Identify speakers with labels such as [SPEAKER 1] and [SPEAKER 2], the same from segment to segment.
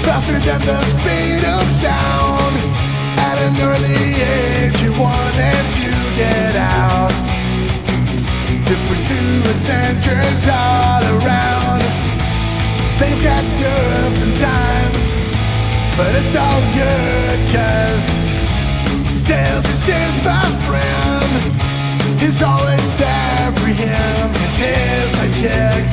[SPEAKER 1] faster than the speed of sound. At an early age you wanted to get out, to pursue adventures all around. Things got tough sometimes, but it's all good, cause Tails is his best friend. He's always there for him, he's his sidekick.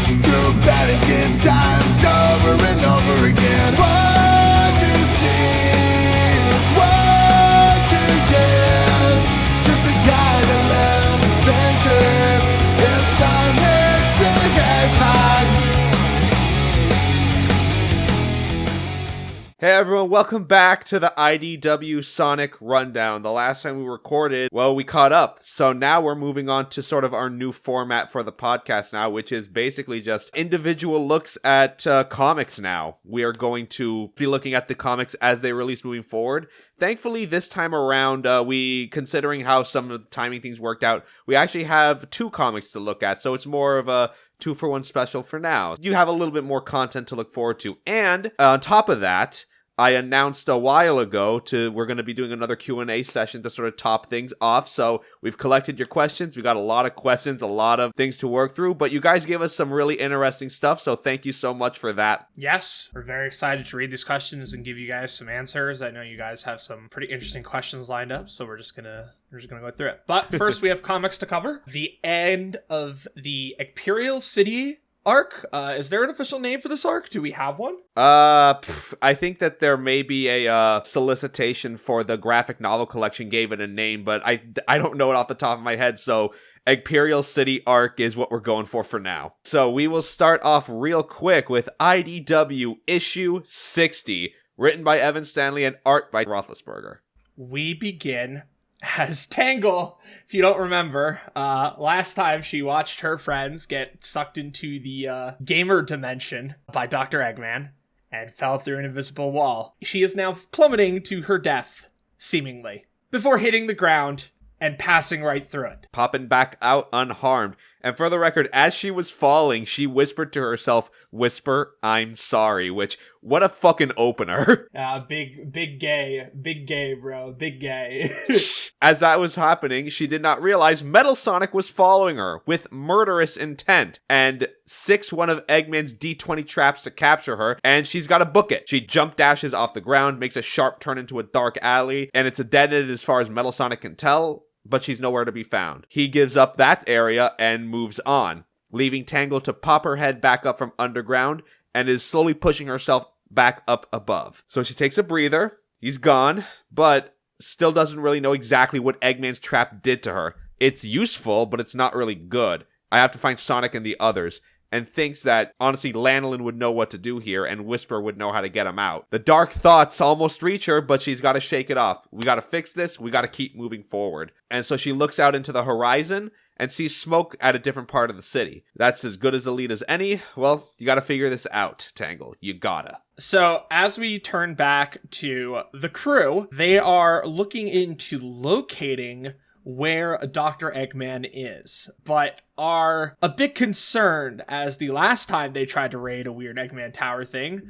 [SPEAKER 1] Through bad and good times over and over again. What to see is what to get. Just a guy that loves adventures. It's Sonic the Hedgehog.
[SPEAKER 2] Hey everyone, welcome back to the IDW Sonic Rundown. The last time we recorded, well, we caught up. So now we're moving on to sort of our new format for the podcast now, which is basically just individual looks at comics now. We are going to be looking at the comics as they release moving forward. Thankfully, this time around, considering how some of the timing things worked out, we actually have 2 comics to look at. So it's more of a 2-for-1 special for now. You have a little bit more content to look forward to. And on top of that, I announced a while ago we're going to be doing another Q&A session to sort of top things off. So we've collected your questions. We got a lot of questions, a lot of things to work through, but you guys gave us some really interesting stuff. So thank you so much for that.
[SPEAKER 3] Yes, we're very excited to read these questions and give you guys some answers. I know you guys have some pretty interesting questions lined up, so we're just gonna go through it. But first, we have comics to cover. The end of the Imperial City arc. Is there an official name for this arc? Do we have one?
[SPEAKER 2] I think that there may be a solicitation for the graphic novel collection gave it a name, but I don't know it off the top of my head, so Imperial City arc is what we're going for now. So we will start off real quick with IDW issue 60, written by Evan Stanley and art by Roethlisberger.
[SPEAKER 3] We begin as Tangle. If you don't remember, last time she watched her friends get sucked into the gamer dimension by Dr. Eggman and fell through an invisible wall. She is now plummeting to her death, seemingly, before hitting the ground and passing right through it. Popping
[SPEAKER 2] back out unharmed. And for the record, as she was falling, she whispered to herself, "Whisper, I'm sorry," which, what a fucking opener.
[SPEAKER 3] Big gay, bro. Big gay.
[SPEAKER 2] As that was happening, she did not realize Metal Sonic was following her with murderous intent and one of Eggman's D20 traps to capture her, and she's got to book it. She jump dashes off the ground, makes a sharp turn into a dark alley, and it's a dead end as far as Metal Sonic can tell, but she's nowhere to be found. He gives up that area and moves on, leaving Tangle to pop her head back up from underground and is slowly pushing herself back up above. So she takes a breather, he's gone, but still doesn't really know exactly what Eggman's trap did to her. It's useful, but it's not really good. I have to find Sonic and the others, and thinks that, honestly, Lanolin would know what to do here, and Whisper would know how to get him out. The dark thoughts almost reach her, but she's got to shake it off. We got to fix this, we got to keep moving forward. And so she looks out into the horizon and sees smoke at a different part of the city. That's as good as a lead as any. Well, you got to figure this out, Tangle. You gotta.
[SPEAKER 3] So, as we turn back to the crew, they are looking into locating where Dr. Eggman is, but are a bit concerned as the last time they tried to raid a weird Eggman Tower thing,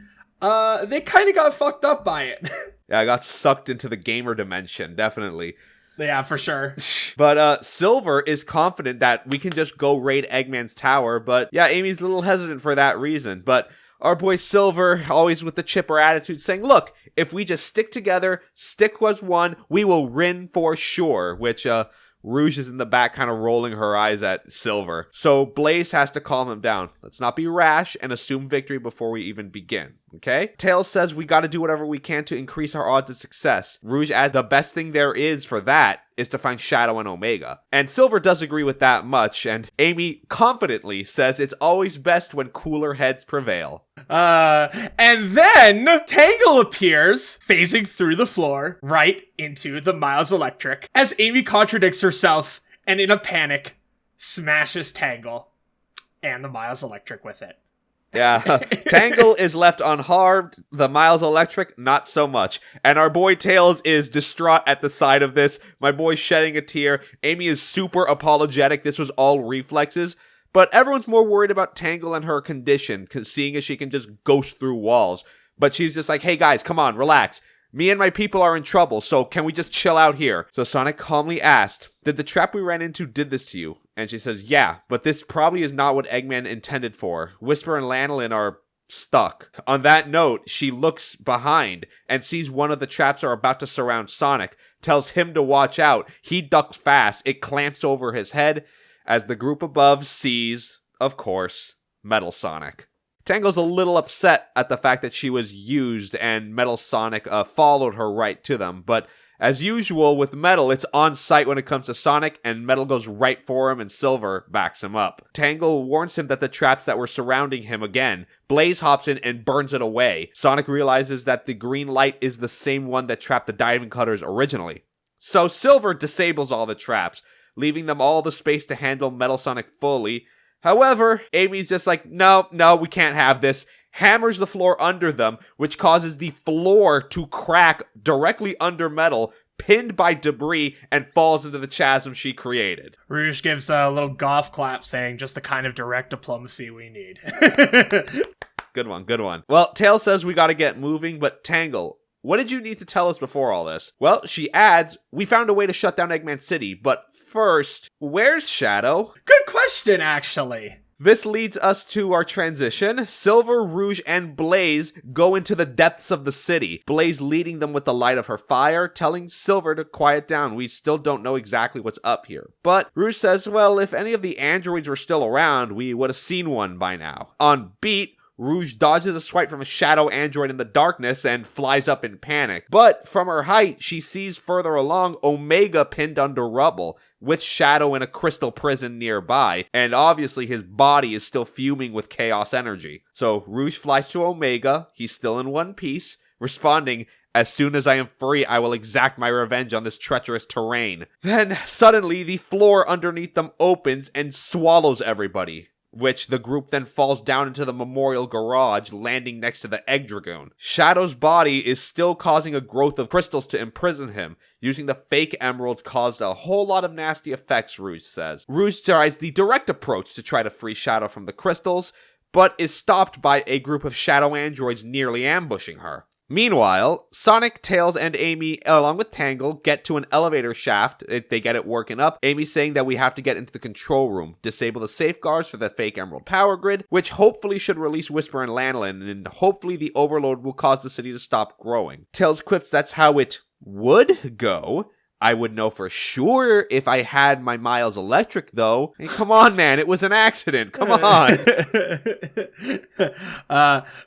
[SPEAKER 3] they kind of got fucked up by it.
[SPEAKER 2] Yeah, I got sucked into the gamer dimension, definitely.
[SPEAKER 3] Yeah, for sure.
[SPEAKER 2] But Silver is confident that we can just go raid Eggman's tower, but yeah, Amy's a little hesitant for that reason. But our boy Silver, always with the chipper attitude, saying, look, if we just stick together, stick as one, we will win for sure, which Rouge is in the back kind of rolling her eyes at Silver. So Blaze has to calm him down. Let's not be rash and assume victory before we even begin, okay? Tails says we got to do whatever we can to increase our odds of success. Rouge adds the best thing there is for that is to find Shadow and Omega. And Silver does agree with that much, and Amy confidently says it's always best when cooler heads prevail.
[SPEAKER 3] And then Tangle appears, phasing through the floor, right into the Miles Electric, as Amy contradicts herself, and in a panic, smashes Tangle and the Miles Electric with it.
[SPEAKER 2] Yeah, Tangle is left unharmed, the Miles Electric, not so much. And our boy Tails is distraught at the sight of this. My boy's shedding a tear. Amy is super apologetic. This was all reflexes. But everyone's more worried about Tangle and her condition, seeing as she can just ghost through walls. But she's just like, hey guys, come on, relax. Me and my people are in trouble, so can we just chill out here? So Sonic calmly asked, did the trap we ran into did this to you? And she says, yeah, but this probably is not what Eggman intended for. Whisper and Lanolin are stuck. On that note, she looks behind and sees one of the traps are about to surround Sonic, tells him to watch out. He ducks fast. It clamps over his head as the group above sees, of course, Metal Sonic. Tangle's a little upset at the fact that she was used and Metal Sonic followed her right to them, but as usual with Metal, it's on site when it comes to Sonic, and Metal goes right for him and Silver backs him up. Tangle warns him that the traps that were surrounding him again. Blaze hops in and burns it away. Sonic realizes that the green light is the same one that trapped the Diamond Cutters originally. So Silver disables all the traps, leaving them all the space to handle Metal Sonic fully. However, Amy's just like, no, we can't have this. Hammers the floor under them, which causes the floor to crack directly under Metal, pinned by debris, and falls into the chasm she created.
[SPEAKER 3] Rouge gives a little golf clap saying just the kind of direct diplomacy we need.
[SPEAKER 2] Good one. Well, Tails says we gotta get moving, but Tangle, what did you need to tell us before all this? Well, she adds, we found a way to shut down Eggman City, but first, where's Shadow?
[SPEAKER 3] Good question, actually.
[SPEAKER 2] This leads us to our transition. Silver, Rouge, and Blaze go into the depths of the city. Blaze leading them with the light of her fire, telling Silver to quiet down. We still don't know exactly what's up here. But Rouge says, well, if any of the androids were still around, we would have seen one by now. On beat, Rouge dodges a swipe from a shadow android in the darkness and flies up in panic. But from her height, she sees further along Omega pinned under rubble, with Shadow in a crystal prison nearby, and obviously his body is still fuming with chaos energy. So Rouge flies to Omega, he's still in one piece, responding, as soon as I am free, I will exact my revenge on this treacherous terrain. Then, suddenly, the floor underneath them opens and swallows everybody, which the group then falls down into the memorial garage, landing next to the Egg Dragoon. Shadow's body is still causing a growth of crystals to imprison him. Using the fake emeralds caused a whole lot of nasty effects, Rouge says. Rouge tries the direct approach to try to free Shadow from the crystals, but is stopped by a group of shadow androids nearly ambushing her. Meanwhile, Sonic, Tails, and Amy, along with Tangle, get to an elevator shaft. They get it working up. Amy's saying that we have to get into the control room, disable the safeguards for the fake emerald power grid, which hopefully should release Whisper and Lanolin, and hopefully the overload will cause the city to stop growing. Tails quips that's how it would go. I would know for sure if I had my Miles Electric, though. Hey, come on, man. It was an accident. Come on.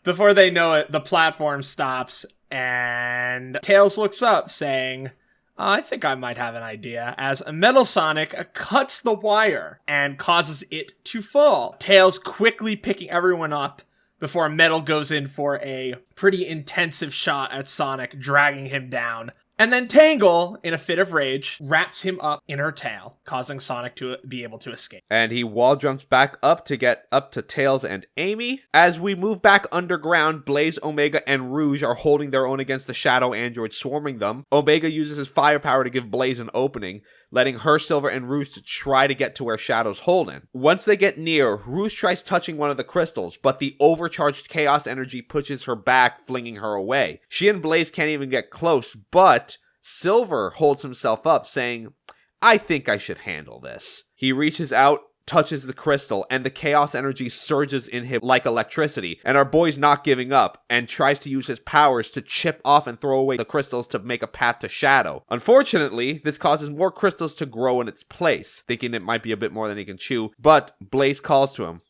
[SPEAKER 3] Before they know it, the platform stops, and Tails looks up, saying, I think I might have an idea, as Metal Sonic cuts the wire and causes it to fall. Tails quickly picking everyone up before Metal goes in for a pretty intensive shot at Sonic, dragging him down. And then Tangle, in a fit of rage, wraps him up in her tail, causing Sonic to be able to escape.
[SPEAKER 2] And he wall jumps back up to get up to Tails and Amy. As we move back underground, Blaze, Omega, and Rouge are holding their own against the shadow android swarming them. Omega uses his firepower to give Blaze an opening, letting her, Silver, and Rouge to try to get to where Shadow's holding. Once they get near, Rouge tries touching one of the crystals, but the overcharged chaos energy pushes her back, flinging her away. She and Blaze can't even get close, but Silver holds himself up, saying, I think I should handle this. He reaches out, touches the crystal, and the chaos energy surges in him like electricity, and our boy's not giving up, and tries to use his powers to chip off and throw away the crystals to make a path to Shadow. Unfortunately, this causes more crystals to grow in its place, thinking it might be a bit more than he can chew, but Blaze calls to him,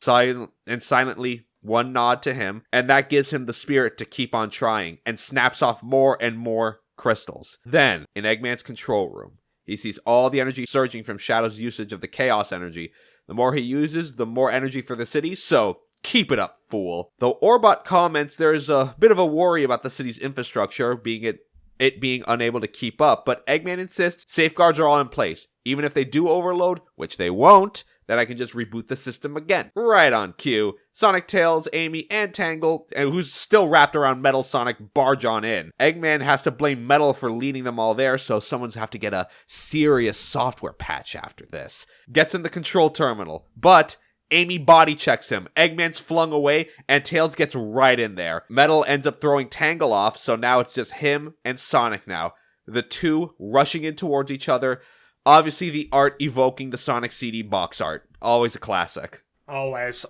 [SPEAKER 2] silently, one nod to him, and that gives him the spirit to keep on trying, and snaps off more and more crystals. Then, in Eggman's control room, he sees all the energy surging from Shadow's usage of the chaos energy. The more he uses, the more energy for the city, so keep it up, fool. Though Orbot comments there's a bit of a worry about the city's infrastructure, being unable to keep up, but Eggman insists safeguards are all in place. Even if they do overload, which they won't, then I can just reboot the system again. Right on cue. Sonic, Tails, Amy, and Tangle, who's still wrapped around Metal Sonic, barge on in. Eggman has to blame Metal for leading them all there, so someone's have to get a serious software patch after this. Gets in the control terminal, but Amy body checks him. Eggman's flung away, and Tails gets right in there. Metal ends up throwing Tangle off, so now it's just him and Sonic now. The two rushing in towards each other. Obviously, the art evoking the Sonic CD box art. Always a classic.
[SPEAKER 3] Always.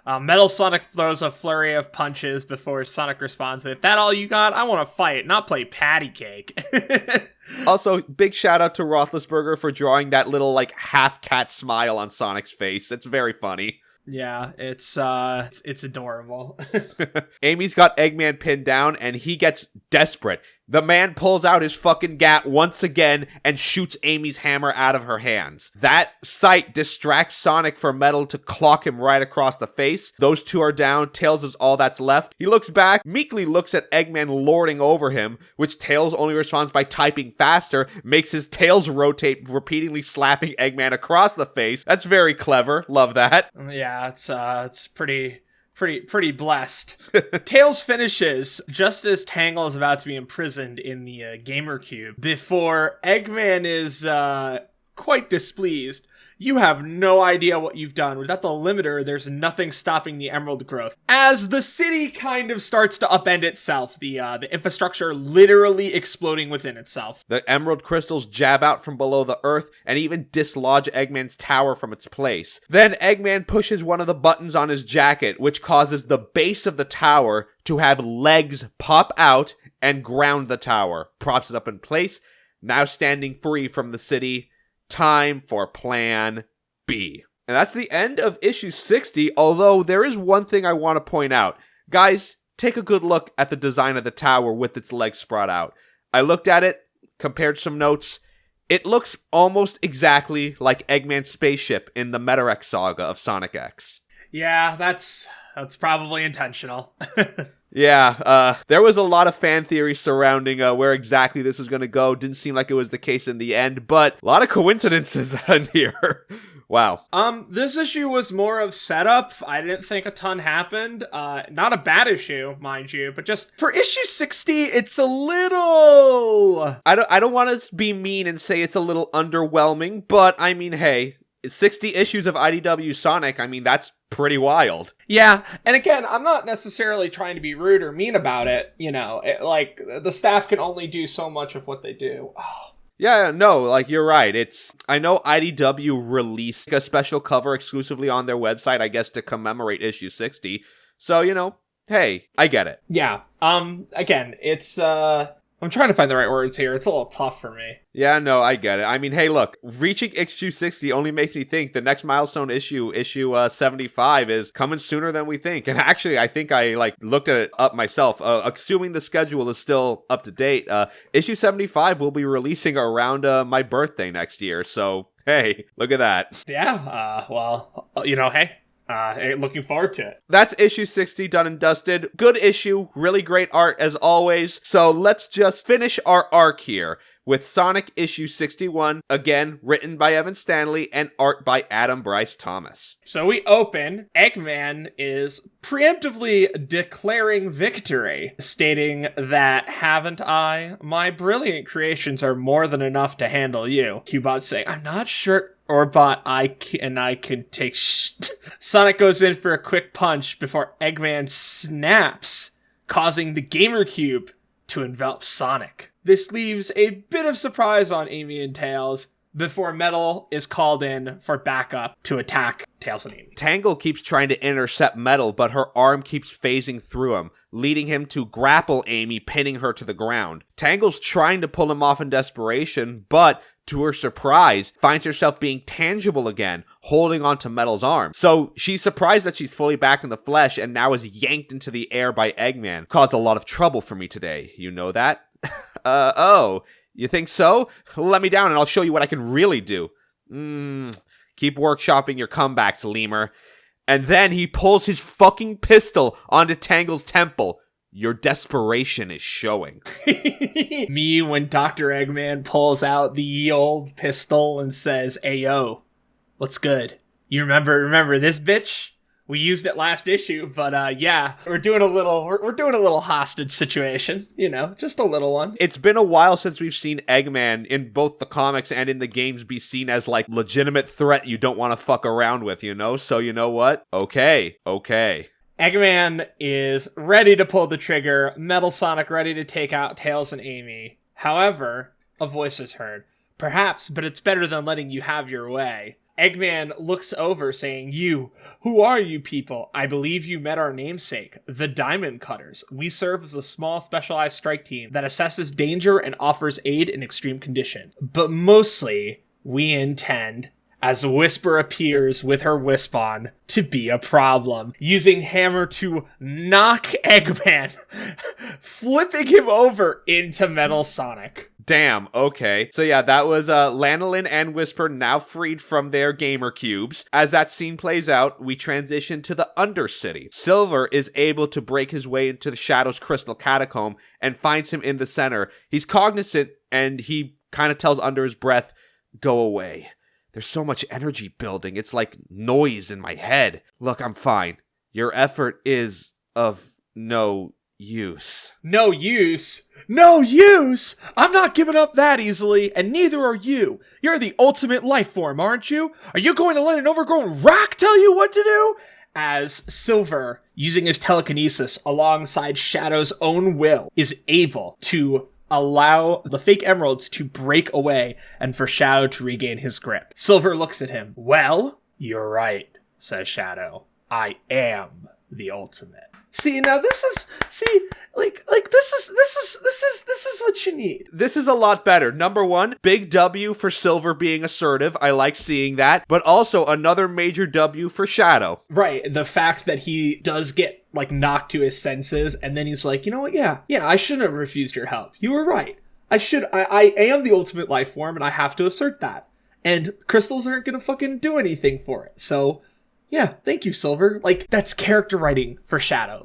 [SPEAKER 3] Metal Sonic throws a flurry of punches before Sonic responds with, "That all you got? I want to fight, not play patty cake."
[SPEAKER 2] Also, big shout out to Roethlisberger for drawing that little, like, half-cat smile on Sonic's face. It's very funny.
[SPEAKER 3] Yeah, it's adorable.
[SPEAKER 2] Amy's got Eggman pinned down, and he gets desperate. The man pulls out his fucking gat once again and shoots Amy's hammer out of her hands. That sight distracts Sonic for Metal to clock him right across the face. Those two are down. Tails is all that's left. He looks back, meekly looks at Eggman lording over him, which Tails only responds by typing faster, makes his tails rotate, repeatedly slapping Eggman across the face. That's very clever. Love that.
[SPEAKER 3] Yeah, it's pretty blessed. Tails finishes just as Tangle is about to be imprisoned in the Gamer Cube before Eggman is quite displeased. "You have no idea what you've done. Without the limiter, there's nothing stopping the emerald growth." As the city kind of starts to upend itself, the infrastructure literally exploding within itself.
[SPEAKER 2] The emerald crystals jab out from below the earth and even dislodge Eggman's tower from its place. Then Eggman pushes one of the buttons on his jacket, which causes the base of the tower to have legs pop out and ground the tower. Props it up in place, now standing free from the city. Time for Plan B. And that's the end of issue 60, although there is one thing I want to point out. Guys, take a good look at the design of the tower with its legs spread out. I looked at it, compared some notes. It looks almost exactly like Eggman's spaceship in the Metarex saga of Sonic X.
[SPEAKER 3] Yeah, that's probably intentional.
[SPEAKER 2] Yeah, there was a lot of fan theory surrounding where exactly this was going to go. Didn't seem like it was the case in the end, but a lot of coincidences in here. Wow.
[SPEAKER 3] This issue was more of setup. I didn't think a ton happened. Not a bad issue, mind you, but just for issue 60, it's a little...
[SPEAKER 2] I don't want to be mean and say it's a little underwhelming, but I mean, hey, 60 issues of IDW Sonic, I mean, that's pretty wild.
[SPEAKER 3] Yeah, and again, I'm not necessarily trying to be rude or mean about it, you know, like, the staff can only do so much of what they do. Oh.
[SPEAKER 2] Yeah, no, like, you're right. I know IDW released a special cover exclusively on their website, I guess, to commemorate issue 60, so, you know, hey, I get it.
[SPEAKER 3] Yeah, again, it's, I'm trying to find the right words here. It's a little tough for me.
[SPEAKER 2] Yeah, no, I get it. I mean, hey, look, reaching issue 60 only makes me think the next milestone issue 75, is coming sooner than we think. And actually, I think I, looked at it up myself. Assuming the schedule is still up to date, issue 75 will be releasing around my birthday next year. So, hey, look at that.
[SPEAKER 3] Yeah, well, you know, hey. Looking forward to it.
[SPEAKER 2] That's issue 60 done and dusted. Good issue, really great art as always. So let's just finish our arc here with Sonic issue 61, again written by Evan Stanley and art by Adam Bryce Thomas.
[SPEAKER 3] So we open, Eggman is preemptively declaring victory, stating that, "Haven't I? My brilliant creations are more than enough to handle you." Cubot's saying, "I'm not sure, Orbot, I can take Sonic goes in for a quick punch before Eggman snaps, causing the Gamer Cube to envelop Sonic. This leaves a bit of surprise on Amy and Tails before Metal is called in for backup to attack Tails and Amy.
[SPEAKER 2] Tangle keeps trying to intercept Metal, but her arm keeps phasing through him, leading him to grapple Amy, pinning her to the ground. Tangle's trying to pull him off in desperation, but to her surprise, finds herself being tangible again, holding onto Metal's arm. So she's surprised that she's fully back in the flesh and now is yanked into the air by Eggman. Caused a lot of trouble for me today. You know that? Oh, you think so? Let me down and I'll show you what I can really do. Keep workshopping your comebacks, Lemur. And then he pulls his fucking pistol onto Tangle's temple. Your desperation is showing.
[SPEAKER 3] Me when Dr. Eggman pulls out the old pistol and says, "Ayo, what's good? You remember this bitch? We used it last issue, but yeah, we're doing a little hostage situation, just a little one.
[SPEAKER 2] It's been a while since we've seen Eggman in both the comics and in the games be seen as like legitimate threat you don't want to fuck around with, So you know what? Okay.
[SPEAKER 3] Eggman is ready to pull the trigger, Metal Sonic ready to take out Tails and Amy. However, a voice is heard. Perhaps, but it's better than letting you have your way. Eggman looks over saying, who are you people? I believe you met our namesake, the Diamond Cutters. We serve as a small specialized strike team that assesses danger and offers aid in extreme conditions. But mostly, we intend, as Whisper appears with her wisp on, to be a problem, using Hammer to knock Eggman, flipping him over into Metal Sonic.
[SPEAKER 2] Damn, okay. So yeah, that was Lanolin and Whisper now freed from their gamer cubes. As that scene plays out, we transition to the Undercity. Silver is able to break his way into the Shadow's crystal catacomb and finds him in the center. He's cognizant and he kind of tells under his breath, "Go away. There's so much energy building. It's like noise in my head. Look, I'm fine. Your effort is of no use."
[SPEAKER 3] No use? No use? I'm not giving up that easily, and neither are you. You're the ultimate life form, aren't you? Are you going to let an overgrown rock tell you what to do? As Silver, using his telekinesis alongside Shadow's own will, is able to allow the fake emeralds to break away and for Shadow to regain his grip. Silver looks at him. Well, you're right, says Shadow. I am the ultimate. See, now this is what you need.
[SPEAKER 2] This is a lot better. Number one, big W for Silver being assertive. I like seeing that. But also another major W for Shadow.
[SPEAKER 3] Right. The fact that he does get knocked to his senses, and then he's like, you know what? Yeah, I shouldn't have refused your help. You were right. I am the ultimate life form, and I have to assert that. And crystals aren't gonna fucking do anything for it. So yeah, thank you, Silver. That's character writing for Shadow.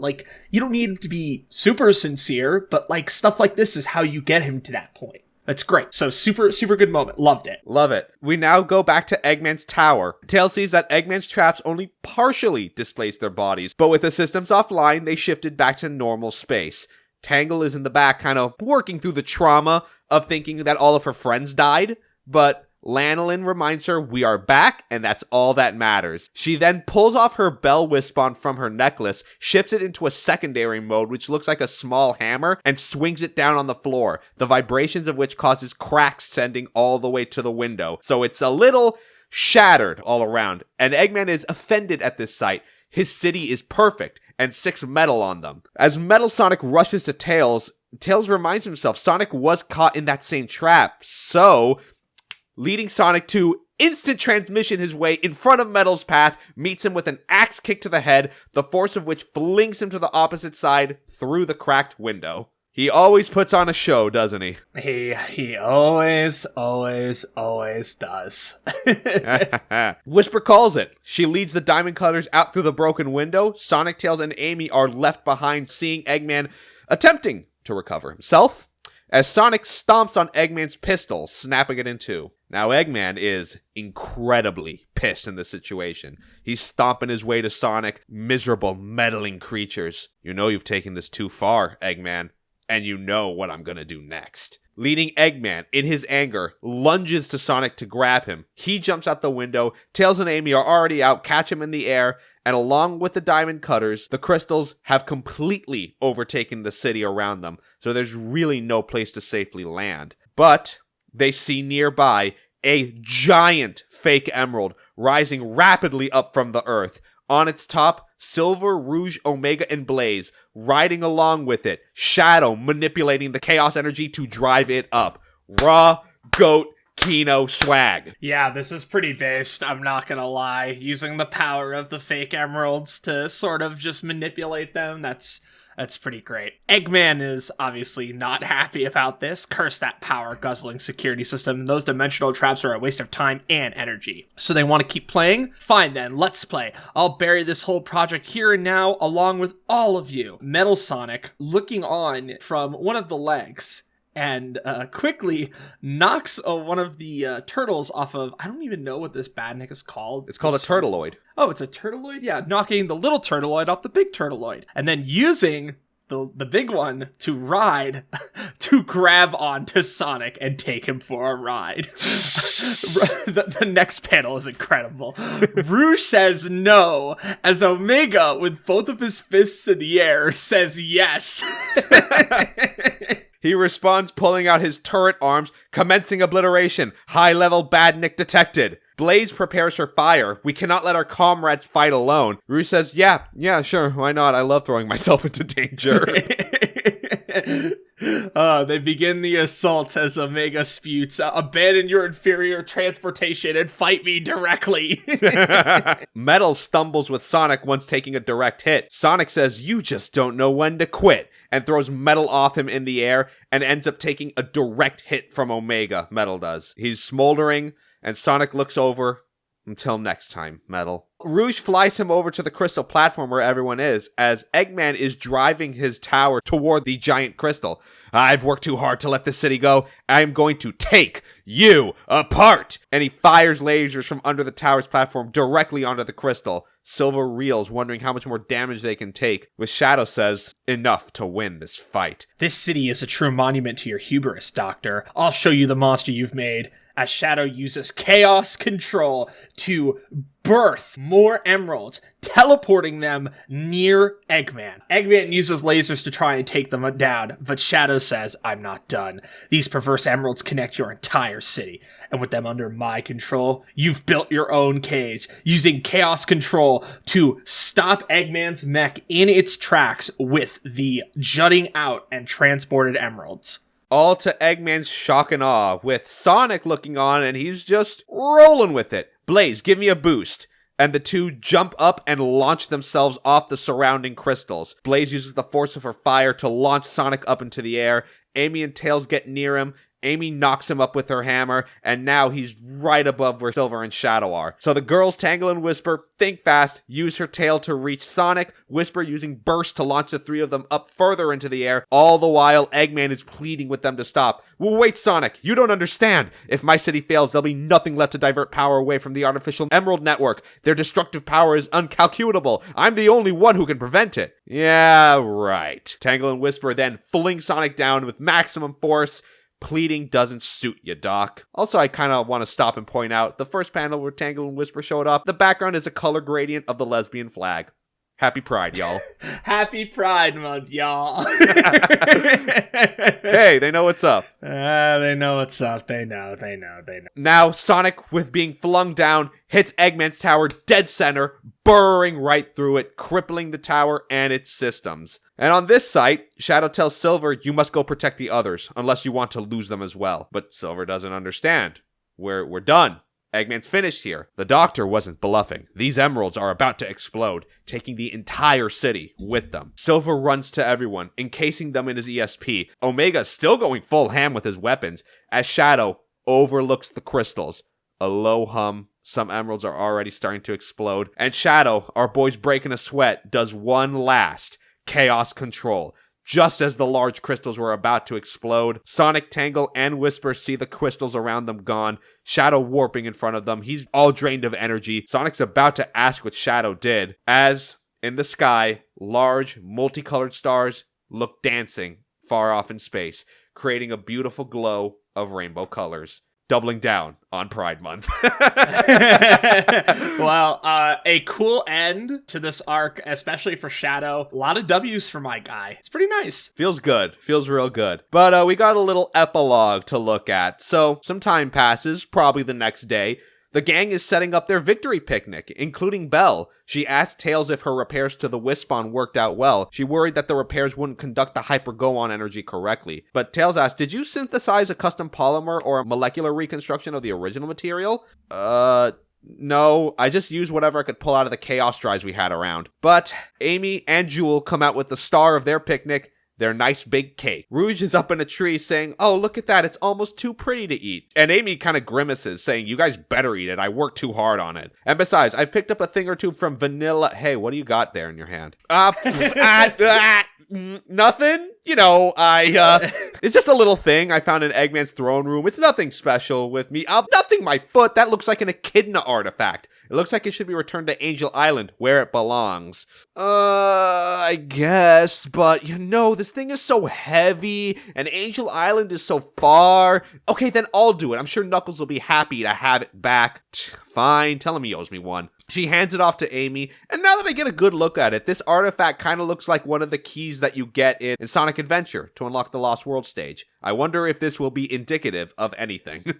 [SPEAKER 3] You don't need to be super sincere, but stuff like this is how you get him to that point. That's great. So super good moment. Loved it.
[SPEAKER 2] Love it. We now go back to Eggman's tower. Tails sees that Eggman's traps only partially displaced their bodies, but with the systems offline, they shifted back to normal space. Tangle is in the back, kind of working through the trauma of thinking that all of her friends died, but Lanolin reminds her we are back and that's all that matters. She then pulls off her bell wispon from her necklace, shifts it into a secondary mode which looks like a small hammer, and swings it down on the floor, the vibrations of which causes cracks sending all the way to the window. So it's a little shattered all around, and Eggman is offended at this sight. His city is perfect, and 6 metal on them. As Metal Sonic rushes to Tails, Tails reminds himself Sonic was caught in that same trap, so leading Sonic to instant transmission his way in front of Metal's path, meets him with an axe kick to the head, the force of which flings him to the opposite side through the cracked window. He always puts on a show, doesn't he?
[SPEAKER 3] He always does.
[SPEAKER 2] Whisper calls it. She leads the Diamond Cutters out through the broken window. Sonic, Tails, and Amy are left behind, seeing Eggman attempting to recover himself, as Sonic stomps on Eggman's pistol, snapping it in two. Now Eggman is incredibly pissed in this situation. He's stomping his way to Sonic. Miserable, meddling creatures. You know you've taken this too far, Eggman, and you know what I'm gonna do next. Leading Eggman, in his anger, lunges to Sonic to grab him. He jumps out the window. Tails and Amy are already out, catch him in the air, and along with the Diamond Cutters, the crystals have completely overtaken the city around them, so there's really no place to safely land. But they see nearby a giant fake emerald rising rapidly up from the earth. On its top, Silver, Rouge, Omega, and Blaze, riding along with it, Shadow manipulating the chaos energy to drive it up. Raw goat Kino swag.
[SPEAKER 3] Yeah, this is pretty based, I'm not gonna lie. Using the power of the fake emeralds to sort of just manipulate them, that's pretty great. Eggman is obviously not happy about this. Curse that power-guzzling security system. Those dimensional traps are a waste of time and energy. So they want to keep playing? Fine then, let's play. I'll bury this whole project here and now, along with all of you. Metal Sonic, looking on from one of the legs, and quickly knocks one of the turtles off of, I don't even know what this badnik is called.
[SPEAKER 2] It's called a turtleoid.
[SPEAKER 3] Oh, it's a turtleoid? Yeah, knocking the little turtleoid off the big turtleoid. And then using the big one to ride, to grab onto Sonic and take him for a ride. The next panel is incredible. Rouge says no, as Omega, with both of his fists in the air, says yes.
[SPEAKER 2] He responds, pulling out his turret arms, commencing obliteration. High-level badnik detected. Blaze prepares for fire. We cannot let our comrades fight alone. Rouge says, yeah, sure, why not? I love throwing myself into danger.
[SPEAKER 3] They begin the assault as Omega sputes, abandon your inferior transportation and fight me directly.
[SPEAKER 2] Metal stumbles with Sonic once taking a direct hit. Sonic says, you just don't know when to quit, and throws Metal off him in the air and ends up taking a direct hit from Omega. Metal does. He's smoldering, and Sonic looks over. Until next time, Metal. Rouge flies him over to the crystal platform where everyone is, as Eggman is driving his tower toward the giant crystal. I've worked too hard to let this city go. I'm going to take you apart! And he fires lasers from under the tower's platform directly onto the crystal. Silver reels, wondering how much more damage they can take, with Shadow says, enough to win this fight.
[SPEAKER 3] This city is a true monument to your hubris, Doctor. I'll show you the monster you've made. As Shadow uses chaos control to birth more emeralds, teleporting them near Eggman. Eggman uses lasers to try and take them down, but Shadow says, I'm not done. These perverse emeralds connect your entire city, and with them under my control, you've built your own cage, using chaos control to stop Eggman's mech in its tracks with the jutting out and transported emeralds.
[SPEAKER 2] All to Eggman's shock and awe, with Sonic looking on and he's just rolling with it. Blaze, give me a boost. And the two jump up and launch themselves off the surrounding crystals. Blaze uses the force of her fire to launch Sonic up into the air. Amy and Tails get near him. Amy knocks him up with her hammer, and now he's right above where Silver and Shadow are. So the girls, Tangle and Whisper, think fast, use her tail to reach Sonic, Whisper using Burst to launch the three of them up further into the air, all the while Eggman is pleading with them to stop. Well, wait, Sonic, you don't understand. If my city fails, there'll be nothing left to divert power away from the artificial Emerald Network. Their destructive power is uncalculable. I'm the only one who can prevent it. Yeah, right. Tangle and Whisper then fling Sonic down with maximum force. Pleading doesn't suit you, Doc. Also, I kind of want to stop and point out, the first panel where Tangle and Whisper showed up, the background is a color gradient of the lesbian flag. Happy Pride, y'all.
[SPEAKER 3] Happy Pride Month, y'all.
[SPEAKER 2] Hey, they know what's up.
[SPEAKER 3] They know what's up. They know.
[SPEAKER 2] Now, Sonic, with being flung down, hits Eggman's tower dead center, burrowing right through it, crippling the tower and its systems. And on this site, Shadow tells Silver, you must go protect the others, unless you want to lose them as well. But Silver doesn't understand. We're done. Eggman's finished here. The Doctor wasn't bluffing. These emeralds are about to explode, taking the entire city with them. Silver runs to everyone, encasing them in his ESP. Omega's still going full ham with his weapons, as Shadow overlooks the crystals. A low hum. Some emeralds are already starting to explode. And Shadow, our boy's breaking a sweat, does one last chaos control. Just as the large crystals were about to explode, Sonic, Tangle, and Whisper see the crystals around them gone, Shadow warping in front of them. He's all drained of energy. Sonic's about to ask what Shadow did, as, in the sky, large, multicolored stars look dancing far off in space, creating a beautiful glow of rainbow colors. Doubling down on Pride Month.
[SPEAKER 3] Well, a cool end to this arc, especially for Shadow. A lot of W's for my guy. It's pretty nice.
[SPEAKER 2] Feels good. Feels real good. But we got a little epilogue to look at. So some time passes, probably the next day. The gang is setting up their victory picnic, including Belle. She asked Tails if her repairs to the Wispon worked out well. She worried that the repairs wouldn't conduct the Hyper-Go-On energy correctly. But Tails asked, did you synthesize a custom polymer or a molecular reconstruction of the original material? No, I just used whatever I could pull out of the chaos drives we had around. But Amy and Jewel come out with the star of their picnic, their nice big cake. Rouge is up in a tree saying, "Oh, look at that, it's almost too pretty to eat." And Amy kind of grimaces saying, "You guys better eat it, I worked too hard on it. And besides, I've picked up a thing or two from Vanilla." Hey, what do you got there in your hand? Nothing. You know, it's just a little thing I found in Eggman's throne room. It's nothing special with me. Nothing my foot. That looks like an echidna artifact. It looks like it should be returned to Angel Island, where it belongs. I guess, but you know, this thing is so heavy, and Angel Island is so far. Okay, then I'll do it. I'm sure Knuckles will be happy to have it back. Fine, tell him he owes me one. She hands it off to Amy, and now that I get a good look at it, this artifact kind of looks like one of the keys that you get in Sonic Adventure to unlock the Lost World stage. I wonder if this will be indicative of anything.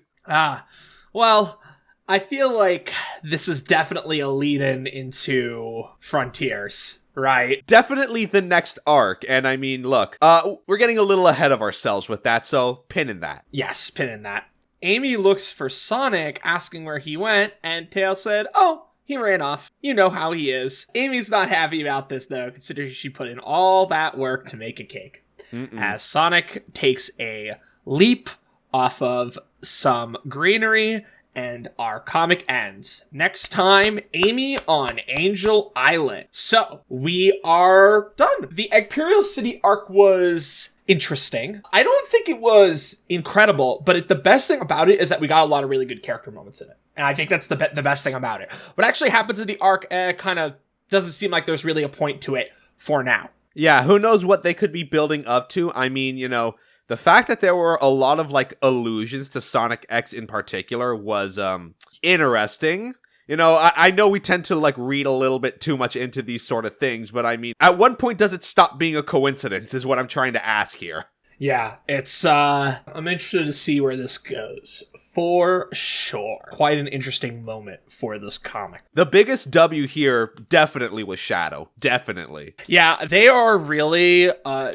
[SPEAKER 3] Well, I feel like this is definitely a lead-in into Frontiers, right?
[SPEAKER 2] Definitely the next arc, and I mean, look, we're getting a little ahead of ourselves with that, so pin in that.
[SPEAKER 3] Yes, pin in that. Amy looks for Sonic, asking where he went, and Tails said, "Oh, he ran off. You know how he is." Amy's not happy about this, though, considering she put in all that work to make a cake. As Sonic takes a leap off of some greenery, and our comic ends. Next time, Amy on Angel Island. So, we are done. The Eggperial City arc was interesting. I don't think it was incredible, but the best thing about it is that we got a lot of really good character moments in it. And I think that's the best thing about it. What actually happens in the arc kind of doesn't seem like there's really a point to it for now.
[SPEAKER 2] Yeah, who knows what they could be building up to. I mean, you know, the fact that there were a lot of, like, allusions to Sonic X in particular was, interesting. You know, I know we tend to, like, read a little bit too much into these sort of things, but I mean, at what point does it stop being a coincidence is what I'm trying to ask here.
[SPEAKER 3] Yeah, it's, I'm interested to see where this goes, for sure. Quite an interesting moment for this comic.
[SPEAKER 2] The biggest W here definitely was Shadow. Definitely.
[SPEAKER 3] Yeah, they are really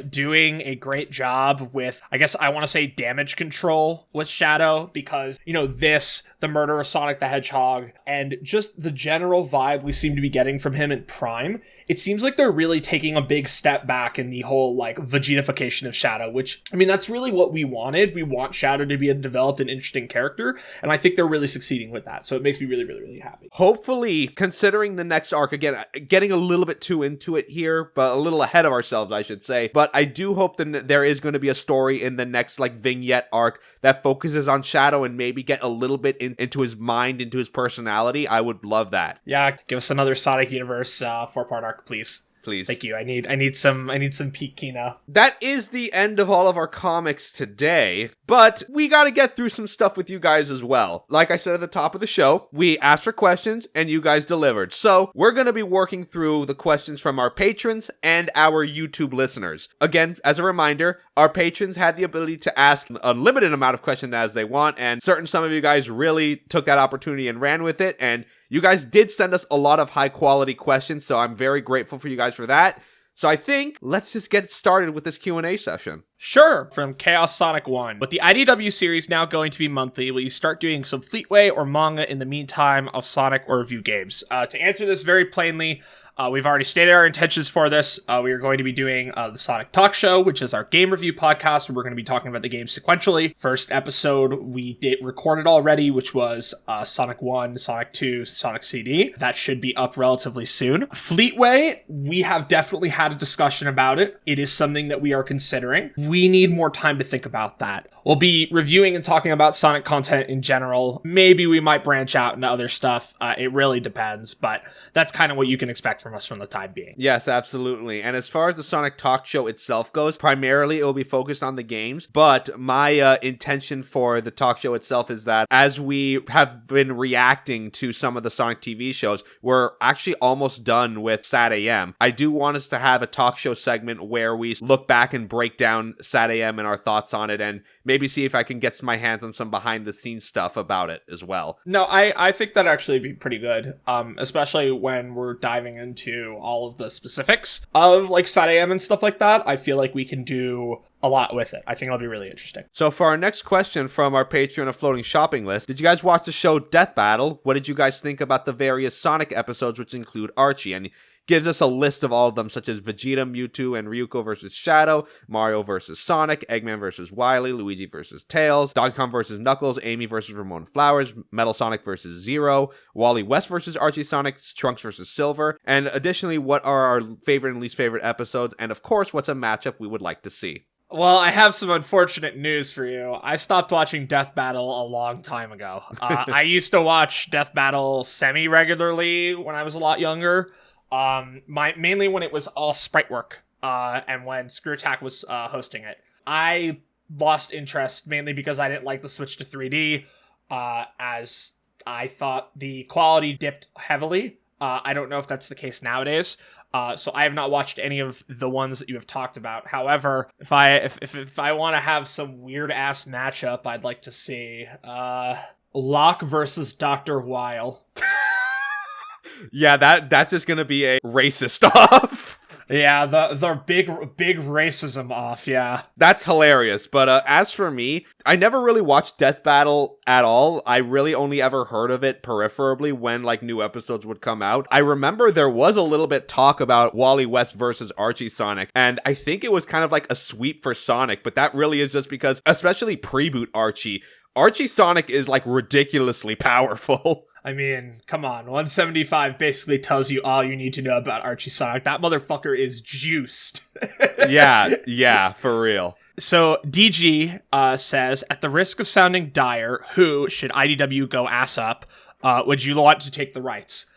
[SPEAKER 3] doing a great job with, I guess I want to say, damage control with Shadow, because, you know, the murder of Sonic the Hedgehog, and just the general vibe we seem to be getting from him in Prime, it seems like they're really taking a big step back in the whole, like, Vegetification of Shadow, which, I mean, that's really what we wanted. We want Shadow to be a developed and interesting character, and I think they're really succeeding with that, so it makes me really, really, really happy.
[SPEAKER 2] Hopefully, considering the next arc, again, getting a little bit too into it here, but a little ahead of ourselves, I should say, but I do hope that there is going to be a story in the next, like, vignette arc that focuses on Shadow and maybe get a little bit into his mind, into his personality. I would love that.
[SPEAKER 3] Yeah, give us another Sonic Universe 4-part arc, please.
[SPEAKER 2] Please.
[SPEAKER 3] Thank you. I need some peak Kino.
[SPEAKER 2] That is the end of all of our comics today, but we got to get through some stuff with you guys as well. Like I said at the top of the show, we asked for questions and you guys delivered. So we're going to be working through the questions from our patrons and our YouTube listeners. Again, as a reminder, our patrons had the ability to ask an unlimited amount of questions as they want, and some of you guys really took that opportunity and ran with it, and you guys did send us a lot of high quality questions, so I'm very grateful for you guys for that. So I think let's just get started with this Q&A session.
[SPEAKER 3] Sure. From Chaos Sonic 1. With the IDW series now going to be monthly, will you start doing some Fleetway or manga in the meantime of Sonic or review games? To answer this very plainly, we've already stated our intentions for this. We are going to be doing the Sonic Talk Show, which is our game review podcast, where we're going to be talking about the game sequentially. First episode we recorded already, which was Sonic 1, Sonic 2, Sonic CD. That should be up relatively soon. Fleetway, we have definitely had a discussion about it. It is something that we are considering. We need more time to think about that. We'll be reviewing and talking about Sonic content in general. Maybe we might branch out into other stuff. It really depends, but that's kind of what you can expect from us from the time being.
[SPEAKER 2] Yes, absolutely. And as far as the Sonic Talk Show itself goes, primarily it will be focused on the games, but my intention for the talk show itself is that as we have been reacting to some of the Sonic TV shows, we're actually almost done with Sat AM. I do want us to have a talk show segment where we look back and break down Sat AM and our thoughts on it, and maybe see if I can get my hands on some behind the scenes stuff about it as well.
[SPEAKER 3] No, I think that'd actually be pretty good, especially when we're diving into all of the specifics of like Sat AM and stuff like that. I feel like we can do a lot with it. I think it'll be really interesting.
[SPEAKER 2] So for our next question from our Patreon of Floating Shopping List, did you guys watch the show Death Battle? What did you guys think about the various Sonic episodes, which include Archie? And gives us a list of all of them, such as Vegeta, Mewtwo, and Ryuko versus Shadow, Mario versus Sonic, Eggman versus Wily, Luigi versus Tails, Donkey Kong versus Knuckles, Amy versus Ramon Flowers, Metal Sonic versus Zero, Wally West versus Archie Sonic, Trunks versus Silver, and additionally, what are our favorite and least favorite episodes, and of course, what's a matchup we would like to see.
[SPEAKER 3] Well, I have some unfortunate news for you. I stopped watching Death Battle a long time ago. I used to watch Death Battle semi-regularly when I was a lot younger. Mainly when it was all sprite work, and when Screw Attack was hosting it. I lost interest mainly because I didn't like the switch to 3D, as I thought the quality dipped heavily. I don't know if that's the case nowadays. So I have not watched any of the ones that you have talked about. However, if I want to have some weird ass matchup, I'd like to see Locke versus Dr. Weil.
[SPEAKER 2] Yeah, that's just gonna be a racist off.
[SPEAKER 3] Yeah, the big racism off, yeah.
[SPEAKER 2] That's hilarious. But as for me, I never really watched Death Battle at all. I really only ever heard of it peripherally when like new episodes would come out. I remember there was a little bit talk about Wally West versus Archie Sonic, and I think it was kind of like a sweep for Sonic, but that really is just because, especially pre-boot Archie Sonic is like ridiculously powerful.
[SPEAKER 3] I mean, come on, 175 basically tells you all you need to know about Archie Sonic. That motherfucker is juiced.
[SPEAKER 2] yeah, for real.
[SPEAKER 3] So DG says, at the risk of sounding dire, who should IDW go ass up? Would you want to take the rights?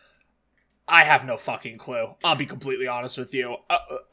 [SPEAKER 3] I have no fucking clue. I'll be completely honest with you.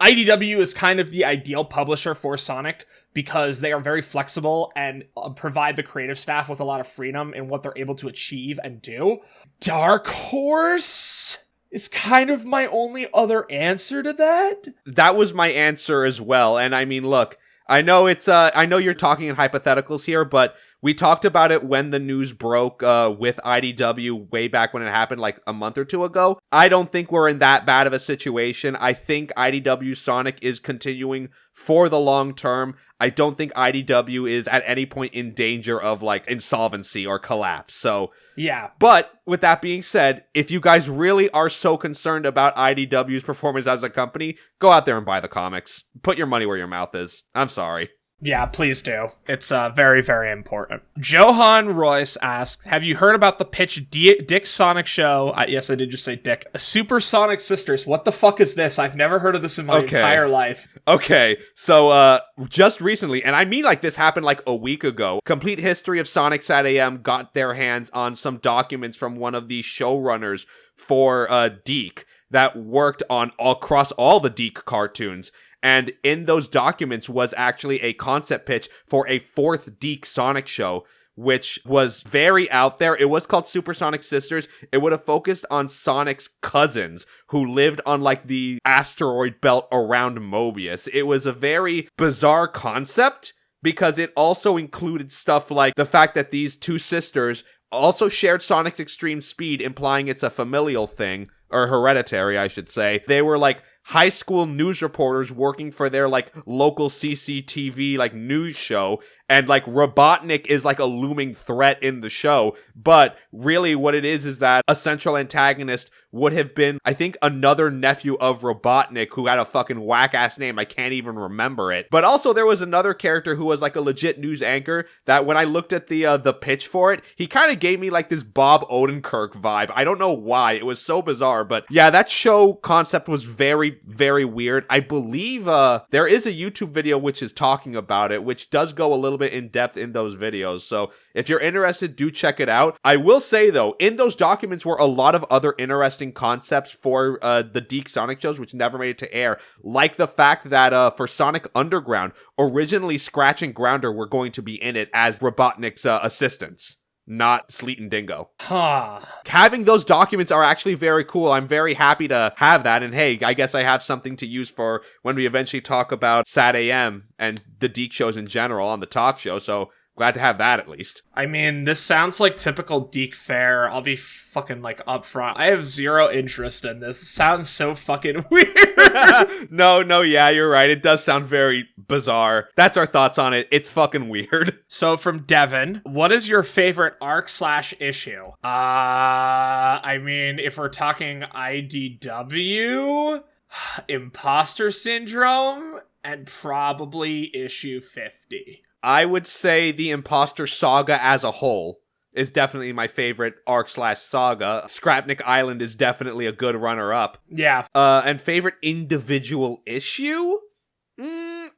[SPEAKER 3] IDW is kind of the ideal publisher for Sonic because they are very flexible and provide the creative staff with a lot of freedom in what they're able to achieve and do. Dark Horse is kind of my only other answer to that.
[SPEAKER 2] That was my answer as well. And I mean, look, I know I know you're talking in hypotheticals here, but we talked about it when the news broke with IDW way back when it happened like a month or two ago. I don't think we're in that bad of a situation. I think IDW Sonic is continuing for the long term. I don't think IDW is at any point in danger of like insolvency or collapse. So
[SPEAKER 3] yeah.
[SPEAKER 2] But with that being said, if you guys really are so concerned about IDW's performance as a company, go out there and buy the comics. Put your money where your mouth is. I'm sorry.
[SPEAKER 3] Yeah, please do. It's very, very important. Johan Royce asks, have you heard about the pitch Dick Sonic show? Yes, I did just say Dick. Super Sonic Sisters. What the fuck is this? I've never heard of this in my entire life.
[SPEAKER 2] Okay, so just recently, and I mean like this happened like a week ago, Complete History of Sonic Sat AM got their hands on some documents from one of the showrunners for Deke that worked on across all the Deke cartoons. And in those documents was actually a concept pitch for a fourth Deke Sonic show, which was very out there. It was called Super Sonic Sisters. It would have focused on Sonic's cousins who lived on like the asteroid belt around Mobius. It was a very bizarre concept because it also included stuff like the fact that these two sisters also shared Sonic's extreme speed, implying it's a familial thing, or hereditary, I should say. They were like high school news reporters working for their like local CCTV like news show, and like Robotnik is like a looming threat in the show, but really what it is that a central antagonist would have been, I think, another nephew of Robotnik who had a fucking whack-ass name. I can't even remember it. But also there was another character who was like a legit news anchor that when I looked at the pitch for it, he kind of gave me like this Bob Odenkirk vibe. I don't know why. It was so bizarre, but yeah, that show concept was very, very weird. I believe there is a YouTube video which is talking about it, which does go a little bit in depth in those videos. So if you're interested, do check it out. I will say though, in those documents were a lot of other interesting concepts for the Deke Sonic shows, which never made it to air. Like the fact that for Sonic Underground, originally Scratch and Grounder were going to be in it as Robotnik's assistants, not Sleet and Dingo. Having those documents are actually very cool. I'm very happy to have that. And hey, I guess I have something to use for when we eventually talk about Sat AM and the Deke shows in general on the talk show. So glad to have that at least.
[SPEAKER 3] I mean, this sounds like typical Deke fare. I'll be fucking like upfront. I have zero interest in this. It sounds so fucking weird.
[SPEAKER 2] No, yeah, you're right. It does sound very bizarre. That's our thoughts on it. It's fucking weird.
[SPEAKER 3] So from Devin, what is your favorite arc/issue? I mean, if we're talking IDW, Imposter Syndrome, and probably issue 50.
[SPEAKER 2] I would say the Imposter Saga as a whole is definitely my favorite arc/saga. Scrapnik Island is definitely a good runner-up.
[SPEAKER 3] Yeah.
[SPEAKER 2] And favorite individual issue?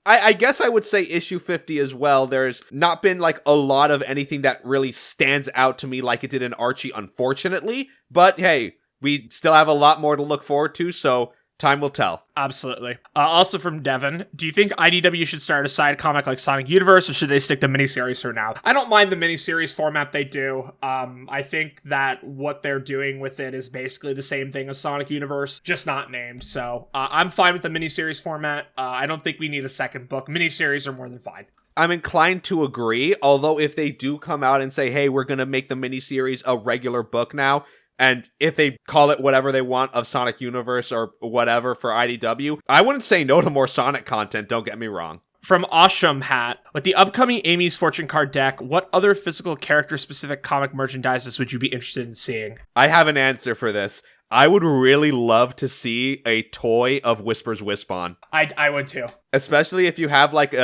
[SPEAKER 2] I guess I would say issue 50 as well. There's not been like a lot of anything that really stands out to me like it did in Archie, unfortunately. But hey, we still have a lot more to look forward to, so time will tell.
[SPEAKER 3] Absolutely. Also from Devin, do you think IDW should start a side comic like Sonic Universe, or should they stick to miniseries for now? I don't mind the miniseries format they do. I think that what they're doing with it is basically the same thing as Sonic Universe, just not named. So I'm fine with the miniseries format. I don't think we need a second book. Miniseries are more than fine.
[SPEAKER 2] I'm inclined to agree, although if they do come out and say, hey, we're going to make the miniseries a regular book now, and if they call it whatever they want of Sonic Universe or whatever for IDW, I wouldn't say no to more Sonic content, don't get me wrong.
[SPEAKER 3] From Asham Hat, with the upcoming Amy's Fortune card deck, what other physical character-specific comic merchandises would you be interested in seeing?
[SPEAKER 2] I have an answer for this. I would really love to see a toy of Whisper's Wispon.
[SPEAKER 3] I would too.
[SPEAKER 2] Especially if you have like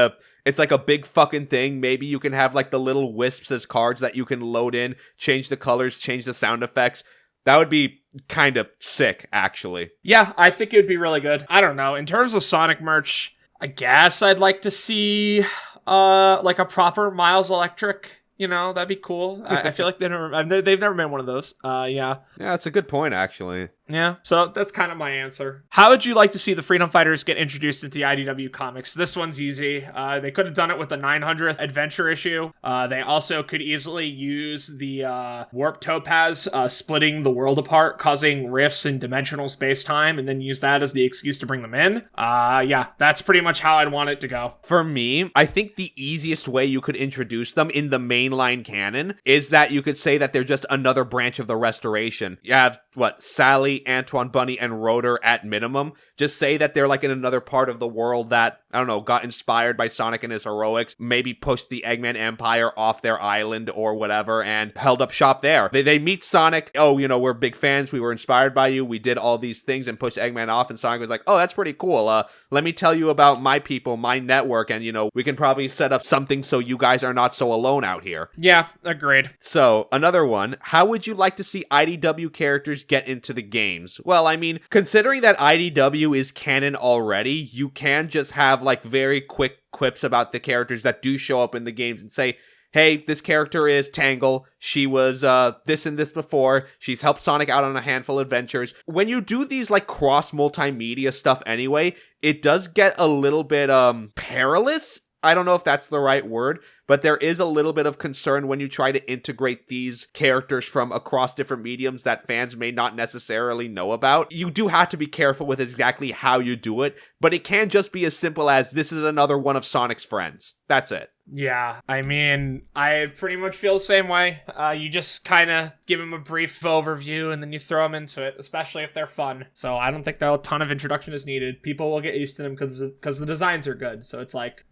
[SPEAKER 2] it's like a big fucking thing. Maybe you can have like the little wisps as cards that you can load in, change the colors, change the sound effects. That would be kind of sick, actually.
[SPEAKER 3] Yeah, I think it would be really good. I don't know. In terms of Sonic merch, I guess I'd like to see like a proper Miles Electric. You know, that'd be cool. I feel like they've never been one of those. Yeah.
[SPEAKER 2] Yeah, that's a good point, actually.
[SPEAKER 3] Yeah, so that's kind of my answer. How would you like to see the Freedom Fighters get introduced into the IDW comics? This one's easy. They could have done it with the 900th adventure issue. They also could easily use the Warp Topaz splitting the world apart, causing rifts in dimensional space-time, and then use that as the excuse to bring them in. Yeah, that's pretty much how I'd want it to go.
[SPEAKER 2] For me, I think the easiest way you could introduce them in the mainline canon is that you could say that they're just another branch of the Restoration. You have, Sally, Antoine, Bunny, and Rotor at minimum. Just say that they're like in another part of the world that, I don't know, got inspired by Sonic and his heroics, maybe pushed the Eggman Empire off their island or whatever, and held up shop there. They meet Sonic. Oh, we're big fans. We were inspired by you. We did all these things and pushed Eggman off, and Sonic was like, oh, that's pretty cool. Let me tell you about my people, my network, and, we can probably set up something so you guys are not so alone out here.
[SPEAKER 3] Yeah, agreed.
[SPEAKER 2] So, another one. How would you like to see IDW characters get into the games? Well, I mean, considering that IDW is canon already, you can just have like very quick quips about the characters that do show up in the games and say, hey, this character is Tangle. She was this and this before. She's helped Sonic out on a handful of adventures. When you do these like cross multimedia stuff anyway, it does get a little bit perilous. I don't know if that's the right word, but there is a little bit of concern when you try to integrate these characters from across different mediums that fans may not necessarily know about. You do have to be careful with exactly how you do it, but it can just be as simple as this is another one of Sonic's friends. That's it.
[SPEAKER 3] Yeah, I mean, I pretty much feel the same way. You just kind of give them a brief overview and then you throw them into it, especially if they're fun. So I don't think that a ton of introduction is needed. People will get used to them because the designs are good. So it's like,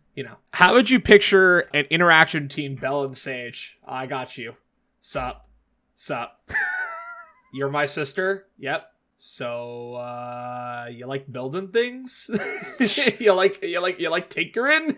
[SPEAKER 3] how would you picture an interaction between Belle and Sage? I got you. Sup. You're my sister? Yep. So, you like building things? you like tinkering?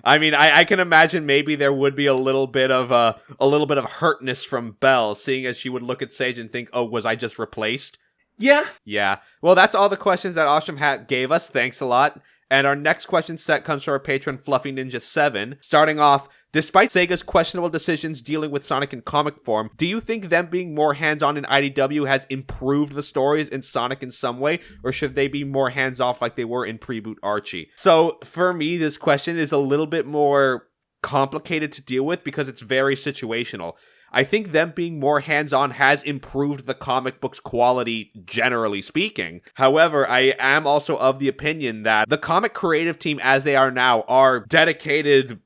[SPEAKER 2] I mean, I can imagine maybe there would be a little bit of hurtness from Belle, seeing as she would look at Sage and think, oh, was I just replaced? Yeah. Well, that's all the questions that Awesome Hat gave us. Thanks a lot. And our next question set comes from our patron Fluffy Ninja 7. Starting off, despite Sega's questionable decisions dealing with Sonic in comic form, do you think them being more hands-on in IDW has improved the stories in Sonic in some way, or should they be more hands-off like they were in Pre-Boot Archie? So, for me, this question is a little bit more complicated to deal with because it's very situational. I think them being more hands-on has improved the comic book's quality, generally speaking. However, I am also of the opinion that the comic creative team as they are now are dedicated,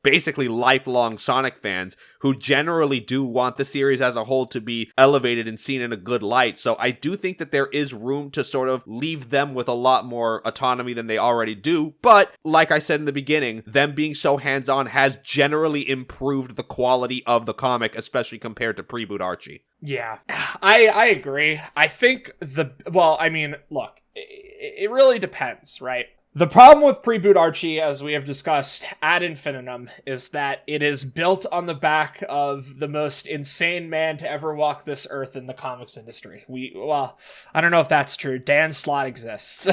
[SPEAKER 2] basically lifelong Sonic fans who generally do want the series as a whole to be elevated and seen in a good light. So I do think that there is room to sort of leave them with a lot more autonomy than they already do. But like I said in the beginning, them being so hands-on has generally improved the quality of the comic, especially compared to Pre-Boot Archie.
[SPEAKER 3] Yeah, I agree. I think look, it really depends, right? The problem with Pre-Boot Archie, as we have discussed ad infinitum, is that it is built on the back of the most insane man to ever walk this earth in the comics industry. I don't know if that's true. Dan Slott exists.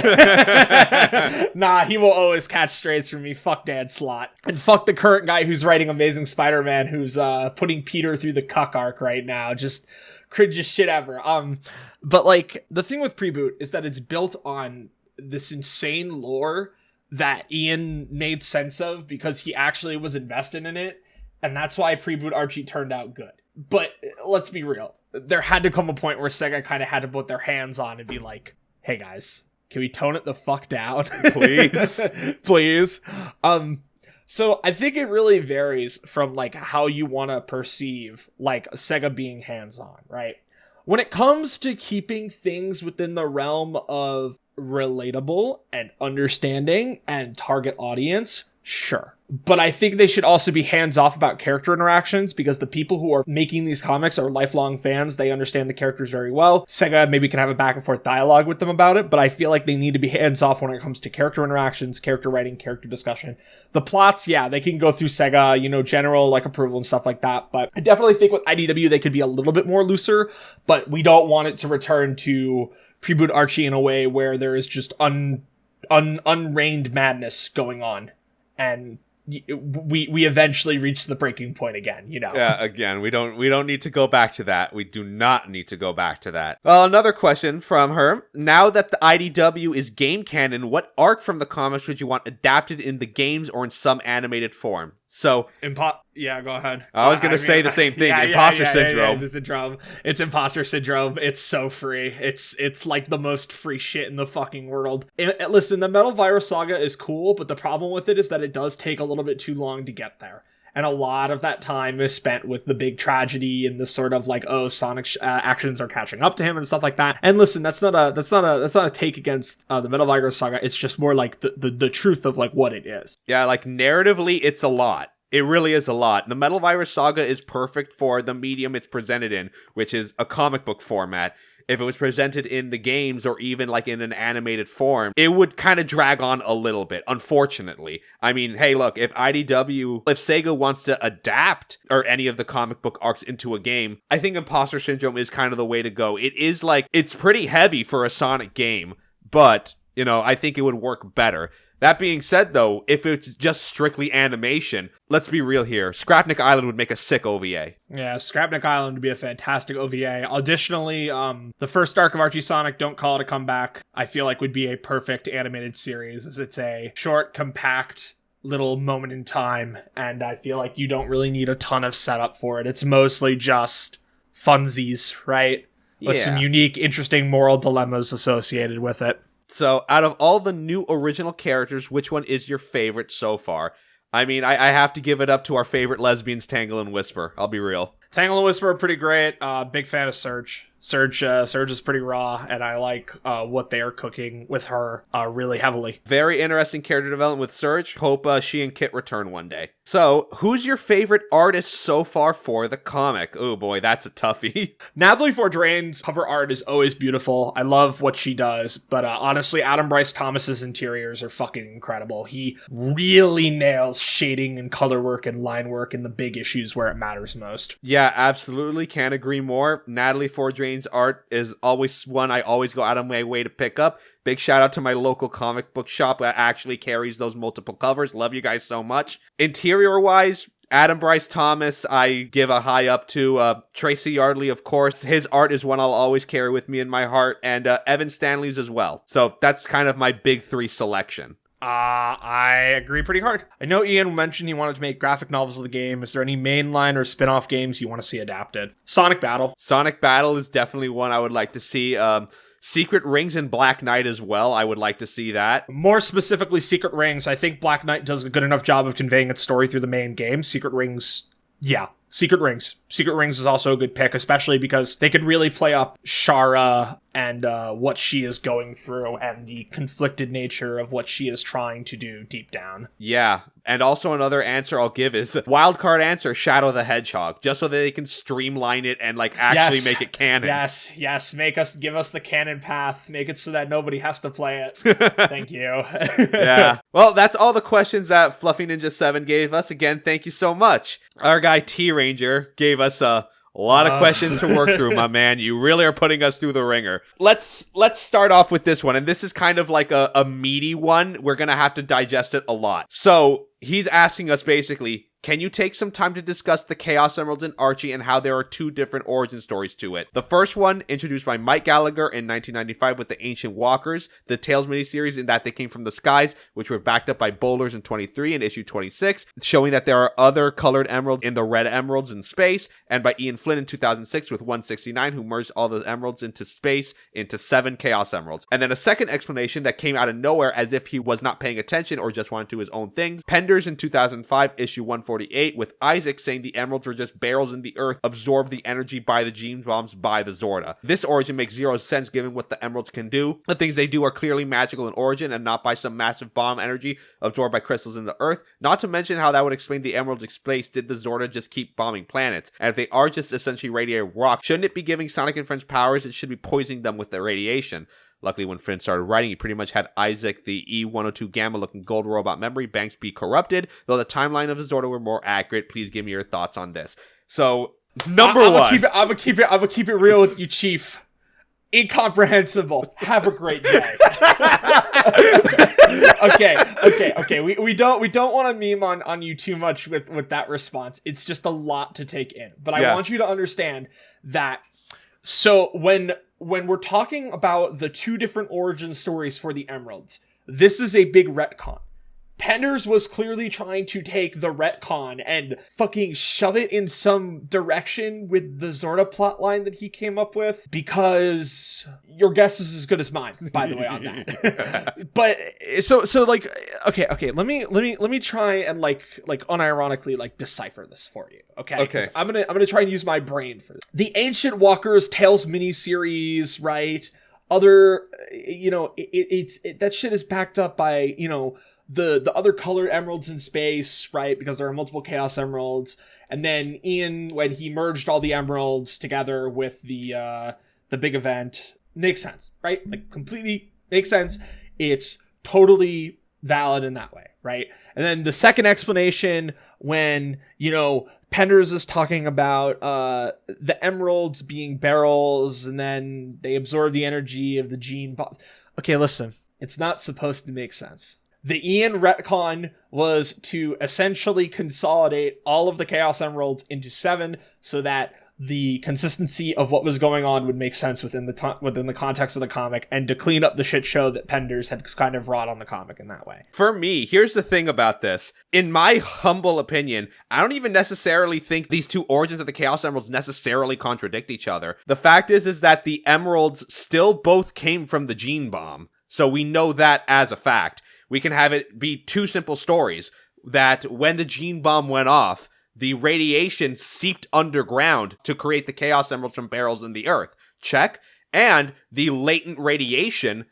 [SPEAKER 3] Nah, he will always catch strays from me. Fuck Dan Slott. And fuck the current guy who's writing Amazing Spider-Man, who's putting Peter through the cuck arc right now. Just cringiest shit ever. But like, the thing with Pre-Boot is that it's built on this insane lore that Ian made sense of because he actually was invested in it, and that's why Pre-Boot Archie turned out good. But let's be real, there had to come a point where Sega kind of had to put their hands on and be like, hey guys, can we tone it the fuck down?
[SPEAKER 2] Please.
[SPEAKER 3] Please. So I think it really varies from like how you want to perceive like Sega being hands-on, right? When it comes to keeping things within the realm of relatable and understanding and target audience, sure. But I think they should also be hands-off about character interactions because the people who are making these comics are lifelong fans. They understand the characters very well. Sega maybe can have a back and forth dialogue with them about it, but I feel like they need to be hands-off when it comes to character interactions, character writing, character discussion. The plots, yeah, they can go through Sega, general like approval and stuff like that. But I definitely think with IDW, they could be a little bit more looser, but we don't want it to return to Pre-Boot Archie in a way where there is just unreined madness going on. And we eventually reach the breaking point again,
[SPEAKER 2] Yeah, again, we don't need to go back to that. We do not need to go back to that. Well, another question from her. Now that the IDW is game canon, what arc from the comics would you want adapted in the games or in some animated form? So,
[SPEAKER 3] yeah, go ahead.
[SPEAKER 2] I was going to say the same thing. Imposter syndrome.
[SPEAKER 3] It's imposter syndrome. It's so free. It's like the most free shit in the fucking world. Listen, the Metal Virus Saga is cool, but the problem with it is that it does take a little bit too long to get there. And a lot of that time is spent with the big tragedy and the sort of like, Sonic's actions are catching up to him and stuff like that. And listen, that's not a take against the Metal Virus Saga. It's just more like the truth of like what it is.
[SPEAKER 2] Yeah, like narratively, it's a lot. It really is a lot. The Metal Virus Saga is perfect for the medium it's presented in, which is a comic book format. If it was presented in the games or even like in an animated form, it would kind of drag on a little bit, unfortunately. I mean, hey, look, if Sega wants to adapt or any of the comic book arcs into a game, I think Imposter Syndrome is kind of the way to go. It is like, it's pretty heavy for a Sonic game, but, I think it would work better. That being said, though, if it's just strictly animation, let's be real here. Scrapnik Island would make a sick OVA.
[SPEAKER 3] Yeah, Scrapnik Island would be a fantastic OVA. Additionally, the first arc of Archie Sonic, Don't Call It a Comeback, I feel like would be a perfect animated series, as it's a short, compact little moment in time, and I feel like you don't really need a ton of setup for it. It's mostly just funsies, right? With some unique, interesting moral dilemmas associated with it.
[SPEAKER 2] So, out of all the new original characters, which one is your favorite so far? I mean, I have to give it up to our favorite lesbians, Tangle and Whisper. I'll be real.
[SPEAKER 3] Tangle and Whisper are pretty great. Big fan of Surge. Surge is pretty raw, and I like what they are cooking with her really heavily.
[SPEAKER 2] Very interesting character development with Surge. Hope she and Kit return one day. So, who's your favorite artist so far for the comic? Oh boy, that's a toughie.
[SPEAKER 3] Natalie Fordrain's cover art is always beautiful. I love what she does, but honestly, Adam Bryce Thomas's interiors are fucking incredible. He really nails shading and color work and line work in the big issues where it matters most.
[SPEAKER 2] Yeah, absolutely. Can't agree more. Natalie Fordrain's art is always one I always go out of my way to pick up. Big shout out to my local comic book shop that actually carries those multiple covers. Love you guys so much. Interior wise, Adam Bryce Thomas, I give a high up to. Tracy Yardley, of course. His art is one I'll always carry with me in my heart. And Evan Stanley's as well. So that's kind of my big three selection.
[SPEAKER 3] I agree pretty hard. I know Ian mentioned he wanted to make graphic novels of the game. Is there any mainline or spin-off games you want to see adapted? Sonic Battle.
[SPEAKER 2] Sonic Battle is definitely one I would like to see. Secret Rings and Black Knight as well. I would like to see that.
[SPEAKER 3] More specifically, Secret Rings. I think Black Knight does a good enough job of conveying its story through the main game. Secret Rings, yeah. Secret Rings. Secret Rings is also a good pick, especially because they could really play up Shara and what she is going through and the conflicted nature of what she is trying to do deep down.
[SPEAKER 2] Yeah, and also another answer I'll give is wildcard answer, Shadow the Hedgehog, just so that they can streamline it and like actually make it canon.
[SPEAKER 3] Yes, give us the canon path, make it so that nobody has to play it. Thank you.
[SPEAKER 2] Yeah. Well, that's all the questions that Fluffy Ninja 7 gave us. Again, thank you so much. Our guy T Ranger gave us a lot of questions to work through, my man. You really are putting us through the ringer. Let's start off with this one, and this is kind of like a meaty one. We're gonna have to digest it a lot. So he's asking us basically, can you take some time to discuss the Chaos Emeralds in Archie and how there are two different origin stories to it? The first one, introduced by Mike Gallagher in 1995 with the Ancient Walkers, the Tales miniseries in that they came from the skies, which were backed up by Boulders in 23 and issue 26, showing that there are other colored emeralds in the red emeralds in space, and by Ian Flynn in 2006 with 169, who merged all the emeralds into space into 7 Chaos Emeralds. And then a second explanation that came out of nowhere as if he was not paying attention or just wanted to do his own thing. Penders in 2005, issue 148, with Isaac saying the emeralds were just barrels in the earth, absorbed the energy by the gene bombs by the Zorda. This origin makes zero sense given what the emeralds can do. The things they do are clearly magical in origin and not by some massive bomb energy absorbed by crystals in the earth. Not to mention how that would explain the emeralds in space. Did the Zorda just keep bombing planets? And if they are just essentially radiated rock, shouldn't it be giving Sonic and friends powers? It should be poisoning them with the radiation. Luckily, when Flynn started writing, he pretty much had Isaac, the E-102 Gamma-looking gold robot memory banks be corrupted, though the timeline of the Zorda were more accurate. Please give me your thoughts on this. So, number one.
[SPEAKER 3] I'm gonna keep it real with you, Chief. Incomprehensible. Have a great day. Okay. We don't want to meme on you too much with that response. It's just a lot to take in. But I want you to understand that. So when we're talking about the two different origin stories for the Emeralds, this is a big retcon. Penders was clearly trying to take the retcon and fucking shove it in some direction with the Zorda plotline that he came up with, because your guess is as good as mine, by the way, on that. But so like, okay, let me try and like unironically like decipher this for you. Okay. I'm gonna try and use my brain for this. The Ancient Walkers Tales miniseries, right? Other, it's that shit is backed up by, the other colored emeralds in space, right? Because there are multiple Chaos Emeralds. And then Ian, when he merged all the emeralds together with the big event, makes sense, right? Like, completely makes sense. It's totally valid in that way, right? And then the second explanation, when, Penders is talking about the emeralds being barrels, and then they absorb the energy of the gene bomb. Okay, listen, it's not supposed to make sense. The Ian retcon was to essentially consolidate all of the Chaos Emeralds into 7 so that the consistency of what was going on would make sense within the context of the comic, and to clean up the shit show that Penders had kind of wrought on the comic in that way.
[SPEAKER 2] For me, here's the thing about this. In my humble opinion, I don't even necessarily think these two origins of the Chaos Emeralds necessarily contradict each other. The fact is that the Emeralds still both came from the gene bomb, so we know that as a fact. We can have it be two simple stories, that when the gene bomb went off, the radiation seeped underground to create the Chaos Emeralds from barrels in the earth. Check. And the latent radiation,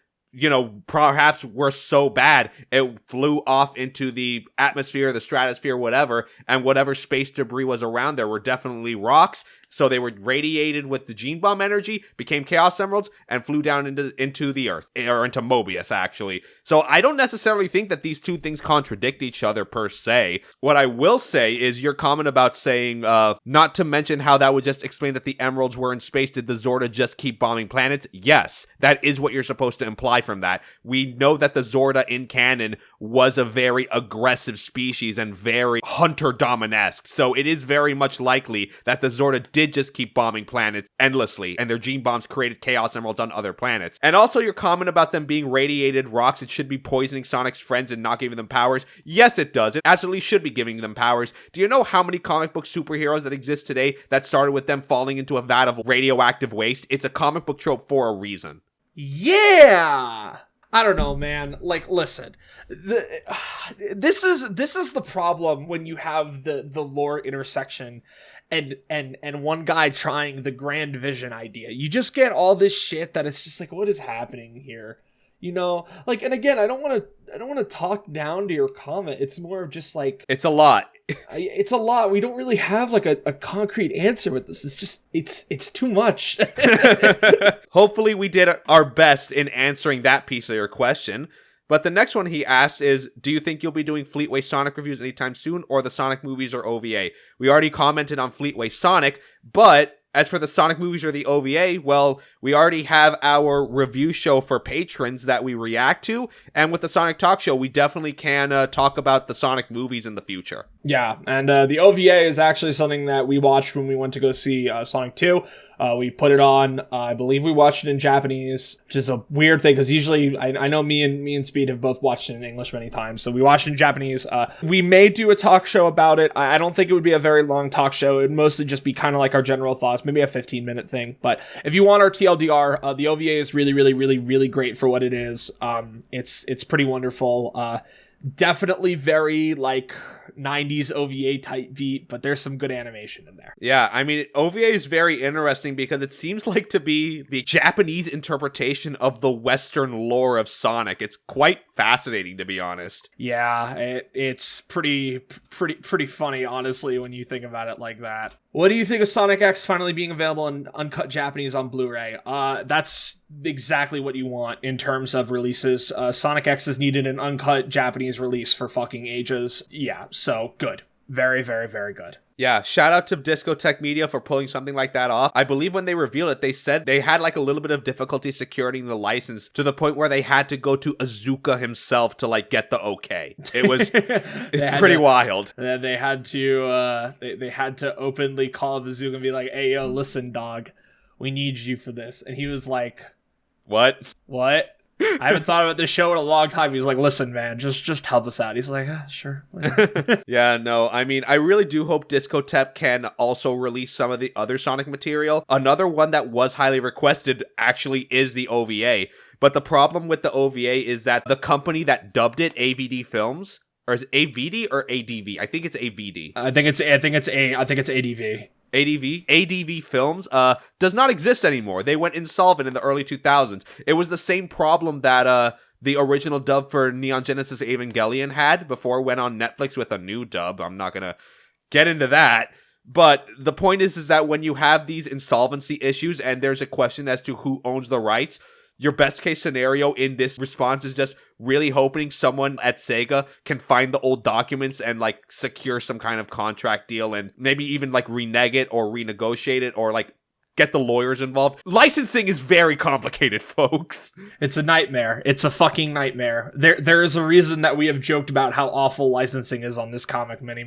[SPEAKER 2] perhaps were so bad, it flew off into the atmosphere, the stratosphere, whatever, and whatever space debris was around there were definitely rocks. So they were radiated with the gene bomb energy, became Chaos Emeralds, and flew down into the Earth, or into Mobius, actually. So I don't necessarily think that these two things contradict each other, per se. What I will say is your comment about saying, not to mention how that would just explain that the Emeralds were in space, did the Zorda just keep bombing planets? Yes, that is what you're supposed to imply from that. We know that the Zorda in canon was a very aggressive species and very hunter-dominesque, so it is very much likely that the Zorda did just keep bombing planets endlessly, and their gene bombs created Chaos Emeralds on other planets. And also your comment about them being radiated rocks, it should be poisoning Sonic's friends and not giving them powers. Yes, it does. It absolutely should be giving them powers. Do you know how many comic book superheroes that exist today that started with them falling into a vat of radioactive waste? It's a comic book trope for a reason.
[SPEAKER 3] Yeah! I don't know, man. Like, listen, this is the problem when you have the lore intersection and one guy trying the grand vision idea. You just get all this shit that it's just like, what is happening here? You know, like, and again, I don't want to talk down to your comment. It's more of just like,
[SPEAKER 2] it's a lot.
[SPEAKER 3] It's a lot. We don't really have like a concrete answer with this. It's just, it's too much.
[SPEAKER 2] Hopefully we did our best in answering that piece of your question. But the next one he asks is, do you think you'll be doing Fleetway Sonic reviews anytime soon, or the Sonic movies or OVA? We already commented on Fleetway Sonic, but as for the Sonic movies or the OVA, well, we already have our review show for patrons that we react to, and with the Sonic Talk Show, we definitely can talk about the Sonic movies in the future.
[SPEAKER 3] Yeah, and the OVA is actually something that we watched when we went to go see Sonic 2. We put it on, I believe we watched it in Japanese, which is a weird thing, because usually, I know me and Speed have both watched it in English many times, so we watched it in Japanese. We may do a talk show about it. I don't think it would be a very long talk show. It would mostly just be kind of like our general thoughts, maybe a 15-minute thing. But if you want our TLDR, the OVA is really, really, really, really great for what it is. It's pretty wonderful. Definitely very, like, 90s OVA type beat, but there's some good animation in there.
[SPEAKER 2] Yeah, I mean, OVA is very interesting because it seems like to be the Japanese interpretation of the Western lore of Sonic. It's quite fascinating, to be honest.
[SPEAKER 3] Yeah, it's pretty funny, honestly, when you think about it like that. What do you think of Sonic X finally being available in uncut Japanese on Blu-ray? That's exactly what you want in terms of releases. Sonic X has needed an uncut Japanese release for fucking ages. Yeah, so good. Very, very, very good.
[SPEAKER 2] Yeah, shout out to Discotech Media for pulling something like that off. I believe when they revealed it, they said they had like a little bit of difficulty securing the license to the point where they had to go to Azuka himself to like get the okay. It was, it's pretty wild.
[SPEAKER 3] And then they had to, they had to openly call Azuka and be like, "Hey, yo, listen, dog, we need you for this." And he was like,
[SPEAKER 2] What?
[SPEAKER 3] I haven't thought about this show in a long time. He's like, "Listen, man, just help us out." He's like, "Sure."
[SPEAKER 2] Yeah, no, I mean, I really do hope Discotech can also release some of the other Sonic material. Another one that was highly requested actually is the OVA. But the problem with the OVA is that the company that dubbed it, AVD Films, or is it AVD or ADV? I think it's AVD.
[SPEAKER 3] I think it's ADV.
[SPEAKER 2] ADV Films does not exist anymore. They went insolvent in the early 2000s. It was the same problem that the original dub for Neon Genesis Evangelion had before it went on Netflix with a new dub. I'm not gonna get into that. But the point is that when you have these insolvency issues and there's a question as to who owns the rights, your best case scenario in this response is just really hoping someone at Sega can find the old documents and like secure some kind of contract deal and maybe even like renege it or renegotiate it or like get the lawyers involved. Licensing is very complicated, folks.
[SPEAKER 3] It's a nightmare. It's a fucking nightmare. There is a reason that we have joked about how awful licensing is on this comic many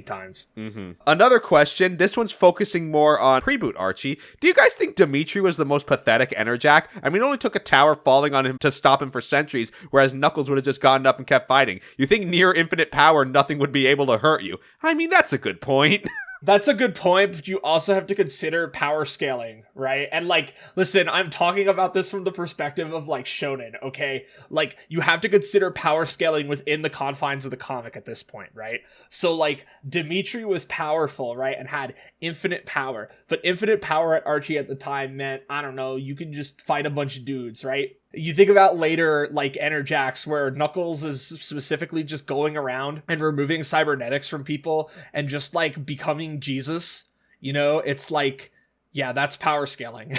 [SPEAKER 3] times.
[SPEAKER 2] Mm-hmm. Another question. This one's focusing more on Preboot Archie. Do you guys think Dimitri was the most pathetic Enerjack? I mean, it only took a tower falling on him to stop him for centuries, whereas Knuckles would have just gotten up and kept fighting. You think near infinite power, nothing would be able to hurt you? I mean, that's a good point.
[SPEAKER 3] That's a good point, but you also have to consider power scaling, right? And like, listen, I'm talking about this from the perspective of like shonen, okay? Like, you have to consider power scaling within the confines of the comic at this point, right? So like, Dimitri was powerful, right? And had infinite power, but infinite power at Archie at the time meant, I don't know, you can just fight a bunch of dudes, right? You think about later, like, Enerjacks, where Knuckles is specifically just going around and removing cybernetics from people and just, like, becoming Jesus. You know, it's like, yeah, that's power scaling.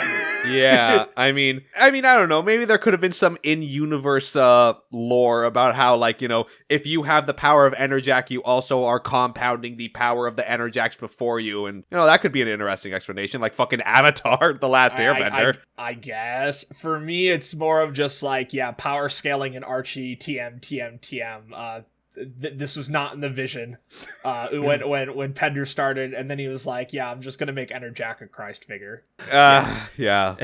[SPEAKER 2] Yeah, I mean, I don't know. Maybe there could have been some in-universe lore about how, like, you know, if you have the power of Enerjack, you also are compounding the power of the Enerjacks before you. And, you know, that could be an interesting explanation, like fucking Avatar, The Last Airbender.
[SPEAKER 3] I guess. For me, it's more of just like, yeah, power scaling in Archie, TM. this was not in the vision when Pender started, and then he was like, yeah, I'm just gonna make Enter Jack a Christ figure.
[SPEAKER 2] Yeah.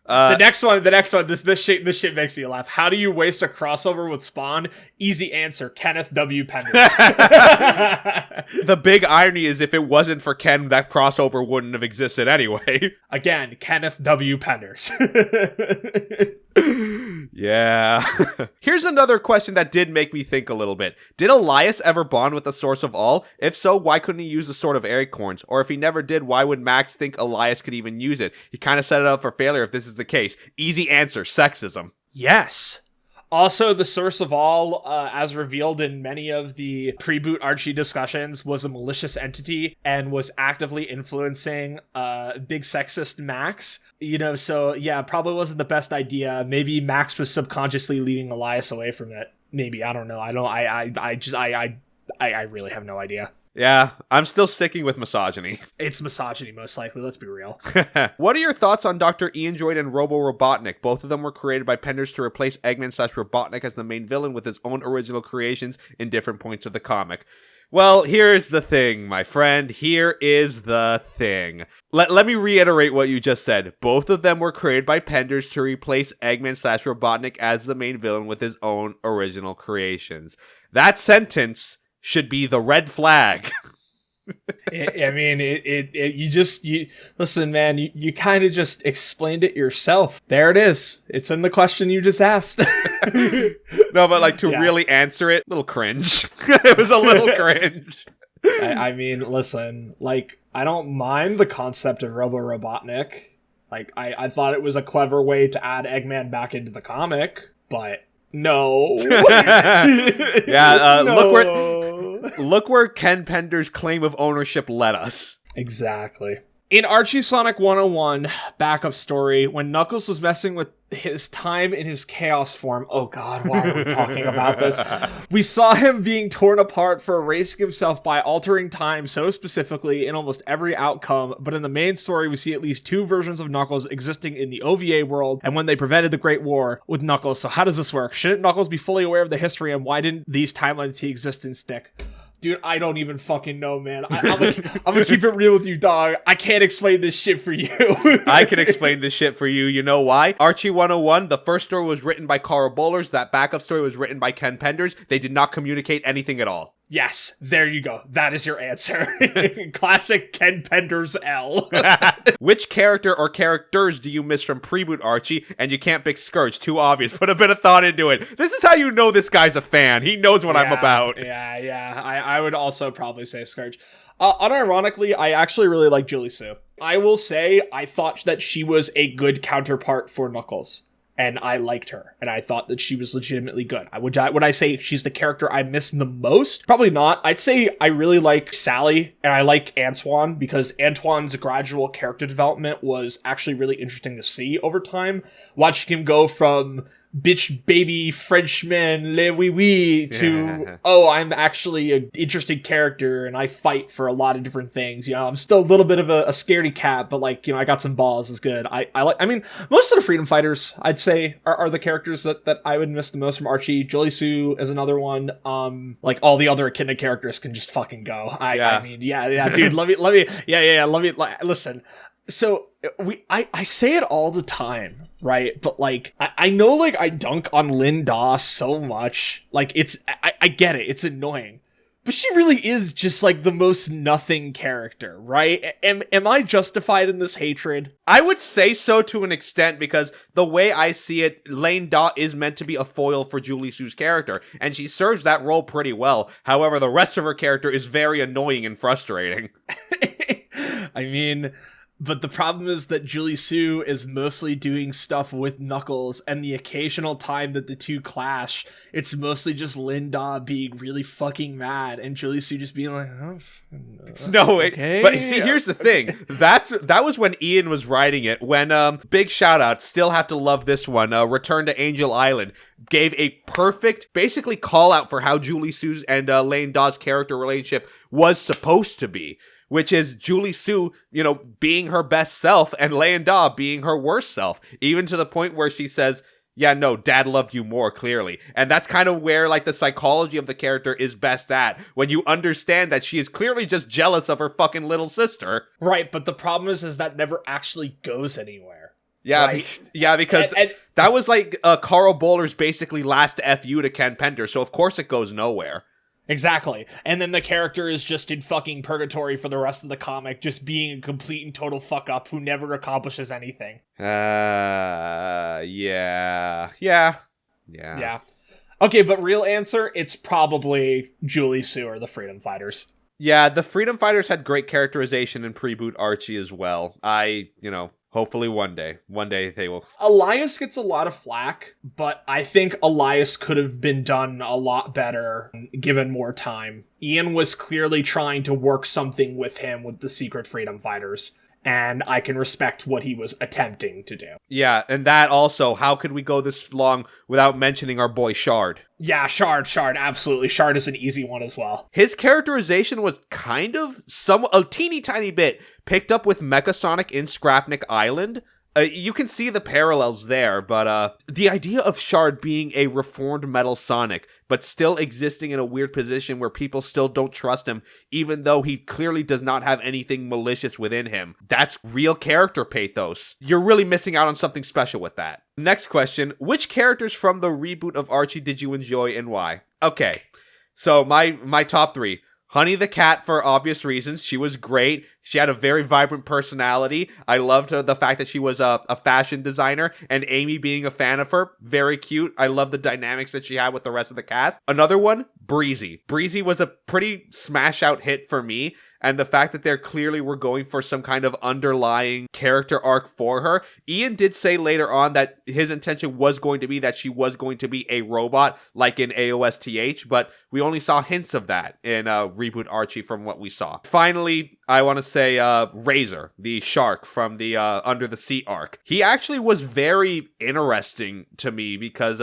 [SPEAKER 3] The next one, this shit makes me laugh. How do you waste a crossover with Spawn? Easy answer, Kenneth W. Penders.
[SPEAKER 2] The big irony is if it wasn't for Ken, that crossover wouldn't have existed anyway.
[SPEAKER 3] Again, Kenneth W. Penders.
[SPEAKER 2] Yeah. Here's another question that did make me think a little bit. Did Elias ever bond with the Source of All? If so, why couldn't he use the Sword of Acorns? Or if he never did, why would Max think Elias could even use it? He kind of set it up for failure if this is the case. Easy answer, sexism.
[SPEAKER 3] Yes. Also, the Source of All, as revealed in many of the pre-boot Archie discussions, was a malicious entity and was actively influencing big sexist Max. So yeah, probably wasn't the best idea. Maybe Max was subconsciously leading Elias away from it. Maybe, I don't know. I really have no idea.
[SPEAKER 2] Yeah, I'm still sticking with misogyny.
[SPEAKER 3] It's misogyny, most likely. Let's be real.
[SPEAKER 2] What are your thoughts on Dr. Ian Droid and Robo Robotnik? Both of them were created by Penders to replace Eggman/Robotnik as the main villain with his own original creations in different points of the comic. Well, here's the thing, my friend. Here is the thing. Let me reiterate what you just said. Both of them were created by Penders to replace Eggman/Robotnik as the main villain with his own original creations. That sentence should be the red flag.
[SPEAKER 3] Listen, man, you kind of just explained it yourself. There it is. It's in the question you just asked.
[SPEAKER 2] No, but really answer it, little cringe. It was a little cringe.
[SPEAKER 3] Listen, I don't mind the concept of Robo Robotnik. I thought it was a clever way to add Eggman back into the comic, but no.
[SPEAKER 2] Yeah,
[SPEAKER 3] no.
[SPEAKER 2] Look where Ken Pender's claim of ownership led us.
[SPEAKER 3] Exactly. In Archie Sonic 101 backup story, when Knuckles was messing with his time in his chaos form, oh god, why are we talking about this? We saw him being torn apart for erasing himself by altering time so specifically in almost every outcome, but in the main story we see at least two versions of Knuckles existing in the OVA world and when they prevented the Great War with Knuckles. So how does this work? Shouldn't Knuckles be fully aware of the history, and why didn't these timelines he exists in stick? Dude, I don't even fucking know, man. I'm gonna keep it real with you, dog. I can't explain this shit for you.
[SPEAKER 2] I can explain this shit for you. You know why? Archie 101, the first story was written by Carl Bowlers. That backup story was written by Ken Penders. They did not communicate anything at all.
[SPEAKER 3] Yes, there you go. That is your answer. Classic Ken Penders L.
[SPEAKER 2] Which character or characters do you miss from Preboot Archie? And you can't pick Scourge. Too obvious. Put a bit of thought into it. This is how you know this guy's a fan. He knows what I'm about.
[SPEAKER 3] Yeah. I would also probably say Scourge. Unironically, I actually really like Julie Sue. I will say I thought that she was a good counterpart for Knuckles. And I liked her, and I thought that she was legitimately good. Would I say she's the character I miss the most? Probably not. I'd say I really like Sally, and I like Antoine, because Antoine's gradual character development was actually really interesting to see over time. Watching him go from bitch baby Frenchman le oui oui to I'm actually an interesting character and I fight for a lot of different things. I'm still a little bit of a scaredy cat, but I got some balls is good. Most of the freedom fighters I'd say are the characters that I would miss the most from Archie. Julie Sue is another one. All the other Echidna characters can just fucking go. Dude, let me listen. So I say it all the time, right? But I know I dunk on Lynn Daw so much. I get it. It's annoying. But she really is just the most nothing character, right? Am I justified in this hatred?
[SPEAKER 2] I would say so to an extent, because the way I see it, Lane Daw is meant to be a foil for Julie Sue's character, and she serves that role pretty well. However, the rest of her character is very annoying and frustrating.
[SPEAKER 3] But the problem is that Julie Sue is mostly doing stuff with Knuckles, and the occasional time that the two clash, it's mostly just Lynn Daw being really fucking mad, and Julie Sue just being like, oh,
[SPEAKER 2] no,
[SPEAKER 3] okay.
[SPEAKER 2] But see, here's the thing. That was when Ian was writing it, when, big shout out, still have to love this one, Return to Angel Island, gave a perfect, basically call out for how Julie Sue's and Lane Daw's character relationship was supposed to be. Which is Julie Sue, being her best self and Lane Daw being her worst self. Even to the point where she says, yeah, no, dad loved you more, clearly. And that's kind of where, like, the psychology of the character is best at, when you understand that she is clearly just jealous of her fucking little sister.
[SPEAKER 3] Right, but the problem is that never actually goes anywhere.
[SPEAKER 2] Yeah,
[SPEAKER 3] right?
[SPEAKER 2] Because that was like Carl Bowler's basically last FU to Ken Pender, so of course it goes nowhere.
[SPEAKER 3] Exactly. And then the character is just in fucking purgatory for the rest of the comic, just being a complete and total fuck up who never accomplishes anything.
[SPEAKER 2] Yeah.
[SPEAKER 3] Okay, but real answer, it's probably Julie Sue or the Freedom Fighters.
[SPEAKER 2] Yeah, the Freedom Fighters had great characterization in Pre-Boot Archie as well. Hopefully one day they will.
[SPEAKER 3] Elias gets a lot of flack, but I think Elias could have been done a lot better given more time. Ian was clearly trying to work something with him with the Secret Freedom Fighters, and I can respect what he was attempting to do.
[SPEAKER 2] Yeah, and that also, how could we go this long without mentioning our boy Shard?
[SPEAKER 3] Yeah, Shard, absolutely. Shard is an easy one as well.
[SPEAKER 2] His characterization was kind of a teeny tiny bit picked up with Mecha Sonic in Scrapnik Island. You can see the parallels there, but the idea of Shard being a reformed Metal Sonic, but still existing in a weird position where people still don't trust him, even though he clearly does not have anything malicious within him. That's real character pathos. You're really missing out on something special with that. Next question, which characters from the reboot of Archie did you enjoy and why? Okay, so my top 3. Honey the Cat, for obvious reasons. She was great. She had a very vibrant personality. I loved the fact that she was a fashion designer, and Amy being a fan of her, very cute. I love the dynamics that she had with the rest of the cast. Another one, Breezy. Breezy was a pretty smash out hit for me, and the fact that they clearly were going for some kind of underlying character arc for her. Ian did say later on that his intention was going to be that she was going to be a robot, like in AOSTH, but we only saw hints of that in Reboot Archie from what we saw. Finally, I want to say Razor, the shark from the Under the Sea arc. He actually was very interesting to me because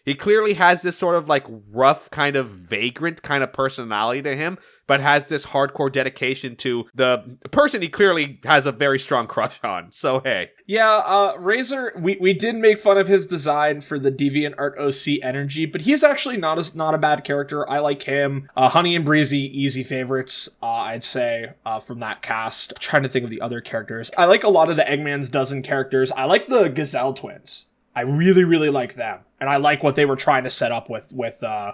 [SPEAKER 2] he clearly has this sort of like rough kind of vagrant kind of personality to him, but has this hardcore dedication to the person he clearly has a very strong crush on. So, hey.
[SPEAKER 3] Yeah, Razor, we did make fun of his design for the DeviantArt OC energy, but he's actually not a bad character. I like him. Honey and Breezy, easy favorites, I'd say, from that cast. I'm trying to think of the other characters. I like a lot of the Eggman's Dozen characters. I like the Gazelle twins. I really, really like them. And I like what they were trying to set up with them.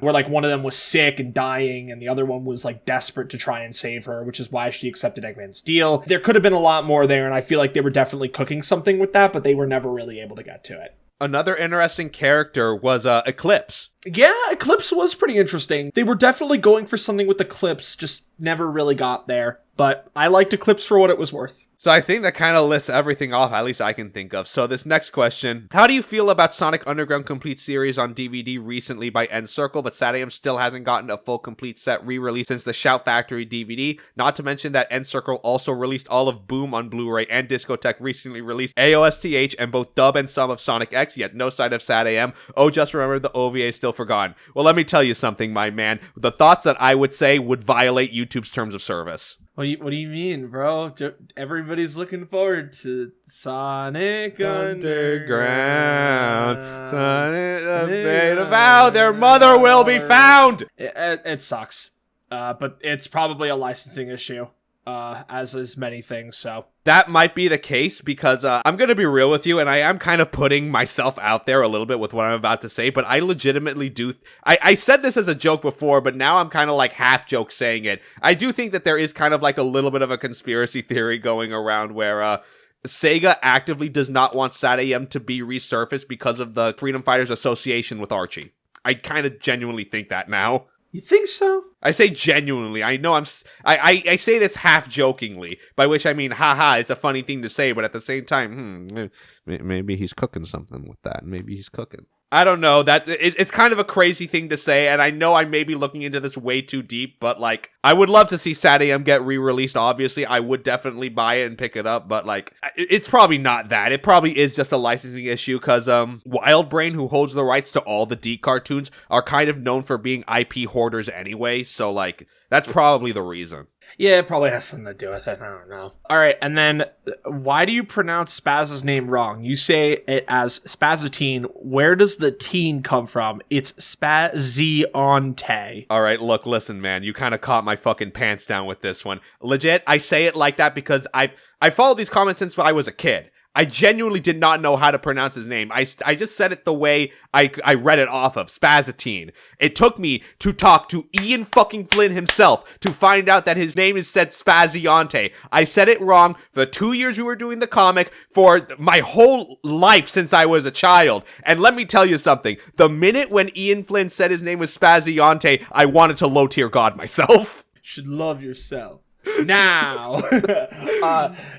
[SPEAKER 3] Where like one of them was sick and dying and the other one was like desperate to try and save her, which is why she accepted Eggman's deal. There could have been a lot more there, and I feel like they were definitely cooking something with that, but they were never really able to get to it.
[SPEAKER 2] Another interesting character was Eclipse.
[SPEAKER 3] Yeah, Eclipse was pretty interesting. They were definitely going for something with Eclipse, just never really got there. But I liked Eclipse for what it was worth.
[SPEAKER 2] So I think that kind of lists everything off, at least I can think of. So this next question, how do you feel about Sonic Underground Complete Series on DVD recently by N-Circle, but SatAM still hasn't gotten a full complete set re-release since the Shout Factory DVD? Not to mention that N-Circle also released all of Boom on Blu-ray, and Discotek recently released AOSTH and both dub and some of Sonic X, yet no sign of SatAM. Oh, just remember the OVA is still forgotten. Well, let me tell you something, my man. The thoughts that I would say would violate YouTube's terms of service.
[SPEAKER 3] What do you mean, bro? Everybody's looking forward to Sonic
[SPEAKER 2] Underground. Sonic the Beta Vow, their mother will be found!
[SPEAKER 3] It sucks. But it's probably a licensing issue, as is many things, so.
[SPEAKER 2] That might be the case because I'm going to be real with you, and I am kind of putting myself out there a little bit with what I'm about to say, but I legitimately do. I said this as a joke before, but now I'm kind of like half joke saying it. I do think that there is kind of like a little bit of a conspiracy theory going around where Sega actively does not want SatAM to be resurfaced because of the Freedom Fighters association with Archie. I kind of genuinely think that now.
[SPEAKER 3] You think so?
[SPEAKER 2] I say genuinely. I know I say this half jokingly, by which I mean, haha, it's a funny thing to say, but at the same time, maybe he's cooking something with that. Maybe he's cooking. I don't know. It's kind of a crazy thing to say, and I know I may be looking into this way too deep, but like, I would love to see SatAM get re-released. Obviously, I would definitely buy it and pick it up, but like, it's probably not that. It probably is just a licensing issue, because Wild Brain, who holds the rights to all the D cartoons, are kind of known for being IP hoarders anyway. So like, That's probably the reason.
[SPEAKER 3] Yeah, it probably has something to do with it. I don't know. All right, and then why do you pronounce Spaz's name wrong? You say it as Spazatine. Where does the teen come from? It's Spazionte.
[SPEAKER 2] All right, look, listen, man. You kind of caught my fucking pants down with this one. Legit, I say it like that because I followed these comments since I was a kid. I genuinely did not know how to pronounce his name. I just said it the way I read it off of, Spazatine. It took me to talk to Ian fucking Flynn himself to find out that his name is said Spazionte. I said it wrong for the 2 years we were doing the comic, for my whole life since I was a child. And let me tell you something. The minute when Ian Flynn said his name was Spazionte, I wanted to low tier God myself.
[SPEAKER 3] Should love yourself. Now.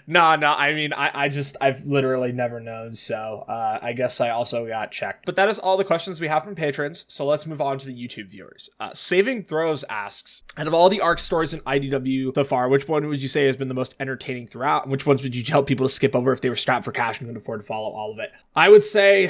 [SPEAKER 3] No, I mean, I've literally never known, so I guess I also got checked. But that is all the questions we have from patrons, so let's move on to the YouTube viewers. Saving Throws asks, out of all the arc stories in IDW so far, which one would you say has been the most entertaining throughout, and which ones would you tell people to skip over if they were strapped for cash and could afford to follow all of it? I would say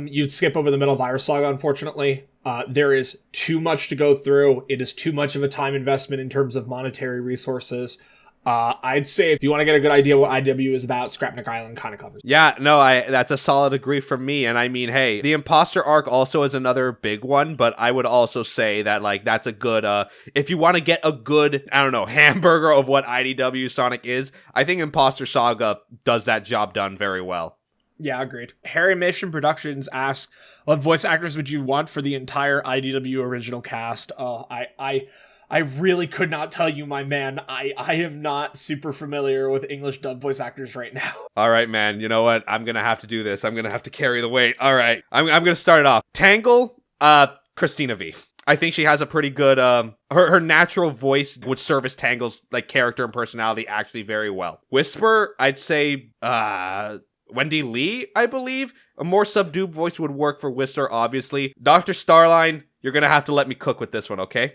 [SPEAKER 3] you'd skip over the Middle Virus Saga, unfortunately. There is too much to go through. It is too much of a time investment in terms of monetary resources. I'd say if you want to get a good idea what IW is about, Scrapnik Island kind of covers.
[SPEAKER 2] Yeah, no, that's a solid agree from me. And I mean, hey, the Imposter arc also is another big one, but I would also say that, like, that's a good, if you want to get a good, I don't know, hamburger of what IDW Sonic is, I think Imposter Saga does that job done very well.
[SPEAKER 3] Yeah, agreed. Harry Mission Productions asks, what voice actors would you want for the entire IDW original cast? I really could not tell you, my man. I am not super familiar with English dub voice actors right now.
[SPEAKER 2] All right, man. You know what? I'm going to have to do this. I'm going to have to carry the weight. All right. I'm going to start it off. Tangle, Christina V. I think she has a pretty good, her natural voice would service Tangle's, like, character and personality actually very well. Whisper, I'd say, Wendy Lee, I believe. A more subdued voice would work for Whisper, obviously. Dr. Starline, you're going to have to let me cook with this one, okay?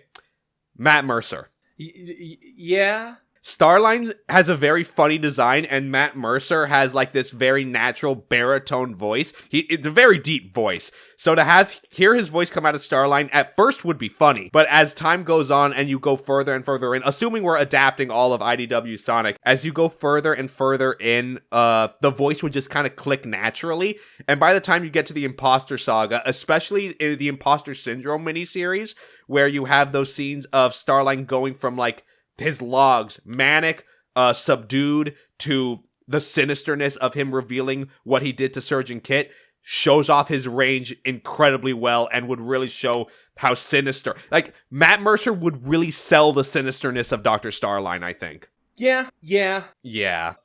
[SPEAKER 2] Matt Mercer.
[SPEAKER 3] Yeah?
[SPEAKER 2] Starline has a very funny design, and Matt Mercer has, like, this very natural baritone voice. It's a very deep voice. So to hear his voice come out of Starline at first would be funny, but as time goes on and you go further and further in, assuming we're adapting all of IDW Sonic, as you go further and further in, the voice would just kind of click naturally. And by the time you get to the Imposter Saga, especially in the Imposter Syndrome miniseries, where you have those scenes of Starline going from, like, his logs, manic, subdued, to the sinisterness of him revealing what he did to Surgeon Kit, shows off his range incredibly well and would really show how sinister. Like, Matt Mercer would really sell the sinisterness of Dr. Starline, I think. Yeah.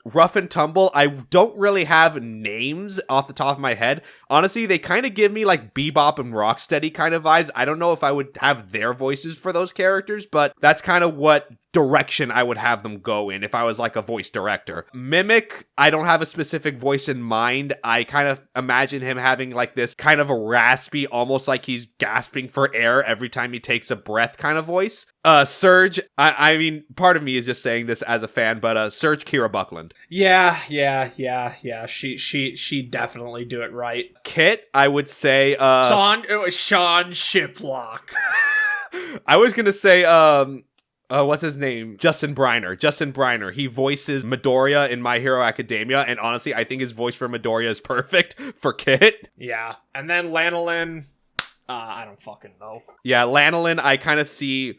[SPEAKER 2] Rough and Tumble, I don't really have names off the top of my head. Honestly, they kind of give me, like, Bebop and Rocksteady kind of vibes. I don't know if I would have their voices for those characters, but that's kind of what direction I would have them go in if I was, like, a voice director. Mimic, I don't have a specific voice in mind. I kind of imagine him having, like, this kind of a raspy, almost like he's gasping for air every time he takes a breath kind of voice. Surge, I mean, part of me is just saying this as a fan, but Surge Kira Buckland.
[SPEAKER 3] Yeah. She definitely do it right.
[SPEAKER 2] Kit, I would say
[SPEAKER 3] Sean Shiplock.
[SPEAKER 2] I was gonna say what's his name? Justin Briner. He voices Midoriya in My Hero Academia, and honestly, I think his voice for Midoriya is perfect for Kit.
[SPEAKER 3] Yeah. And then Lanolin, I don't fucking know.
[SPEAKER 2] Yeah, Lanolin, I kind of see...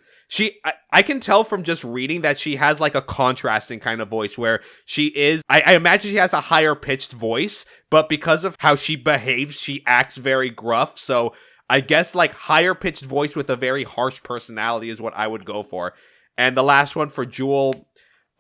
[SPEAKER 2] I can tell from just reading that she has, like, a contrasting kind of voice where she is... I imagine she has a higher pitched voice, but because of how she behaves, she acts very gruff, so I guess, like, higher pitched voice with a very harsh personality is what I would go for. And the last one for Jewel,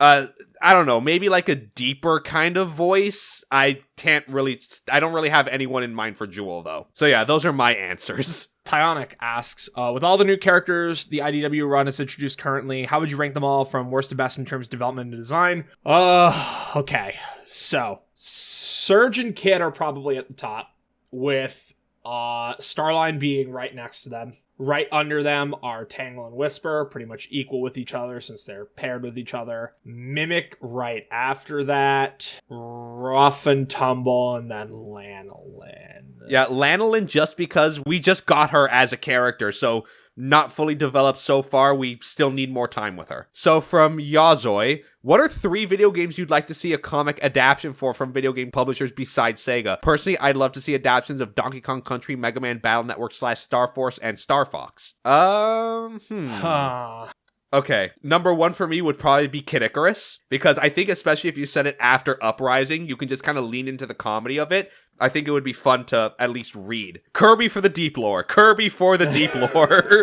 [SPEAKER 2] I don't know, maybe like a deeper kind of voice. I don't really have anyone in mind for Jewel, though. So yeah, those are my answers.
[SPEAKER 3] Tyonic asks, with all the new characters the IDW run is introduced currently, how would you rank them all from worst to best in terms of development and design? Okay. So, Surge and Kid are probably at the top, with Starline being right next to them. Right under them are Tangle and Whisper, pretty much equal with each other since they're paired with each other. Mimic right after that. Rough and Tumble, and then Lanolin.
[SPEAKER 2] Yeah, Lanolin just because we just got her as a character, so not fully developed so far. We still need more time with her. So from Yazoi, what are 3 video games you'd like to see a comic adaptation for from video game publishers besides Sega? Personally, I'd love to see adaptations of Donkey Kong Country, Mega Man Battle Network / Star Force, and Star Fox. Okay, number 1 for me would probably be Kid Icarus, because I think especially if you set it after Uprising, you can just kind of lean into the comedy of it. I think it would be fun to at least read. Kirby for the deep lore. Kirby for the deep lore.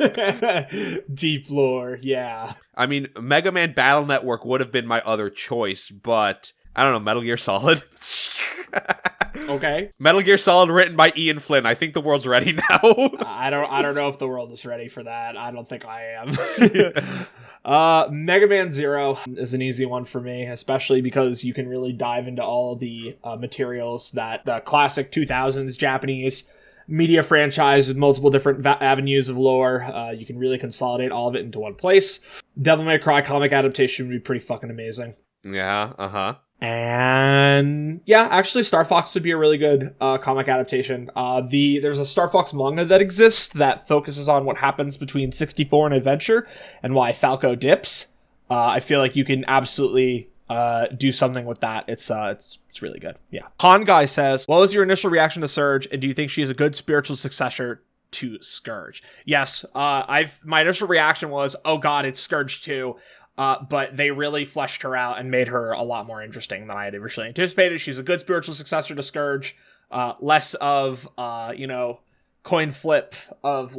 [SPEAKER 3] Deep lore, yeah.
[SPEAKER 2] I mean, Mega Man Battle Network would have been my other choice, but I don't know, Metal Gear Solid.
[SPEAKER 3] Okay.
[SPEAKER 2] Metal Gear Solid written by Ian Flynn. I think the world's ready now.
[SPEAKER 3] I don't know if the world is ready for that. I don't think I am. Mega Man Zero is an easy one for me, especially because you can really dive into all the materials that the classic 2000s Japanese media franchise with multiple different avenues of lore. You can really consolidate all of it into one place. Devil May Cry comic adaptation would be pretty fucking amazing.
[SPEAKER 2] Yeah,
[SPEAKER 3] And yeah, actually Star Fox would be a really good comic adaptation. There's a Star Fox manga that exists that focuses on what happens between 64 and Adventure and why Falco dips. I feel like you can absolutely do something with that. It's really good. Yeah. Han Guy says, what was your initial reaction to Surge, and do you think she is a good spiritual successor to Scourge? Yes, my initial reaction was, oh god, it's Scourge 2. But they really fleshed her out and made her a lot more interesting than I had originally anticipated. She's a good spiritual successor to Scourge, less of, coin flip of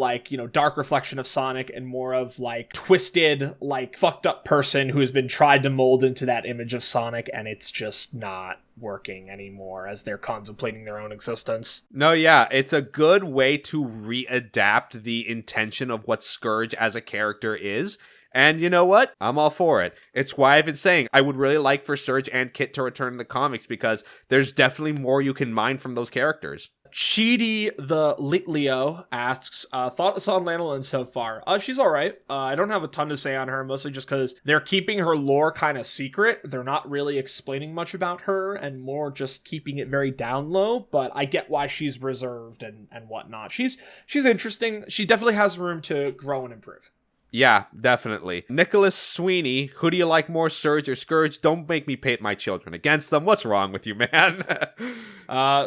[SPEAKER 3] dark reflection of Sonic, and more of twisted, fucked up person who has been tried to mold into that image of Sonic, and it's just not working anymore as they're contemplating their own existence.
[SPEAKER 2] No, yeah, it's a good way to readapt the intention of what Scourge as a character is. And you know what? I'm all for it. It's why I've been saying I would really like for Surge and Kit to return in the comics, because there's definitely more you can mine from those characters.
[SPEAKER 3] Chidi the Leo asks, thoughts on Lanolin so far? She's alright. I don't have a ton to say on her, mostly just because they're keeping her lore kind of secret. They're not really explaining much about her, and more just keeping it very down low, but I get why she's reserved and whatnot. She's interesting. She definitely has room to grow and improve.
[SPEAKER 2] Yeah, definitely. Nicholas Sweeney, who do you like more, Surge or Scourge? Don't make me pit my children against them. What's wrong with you, man?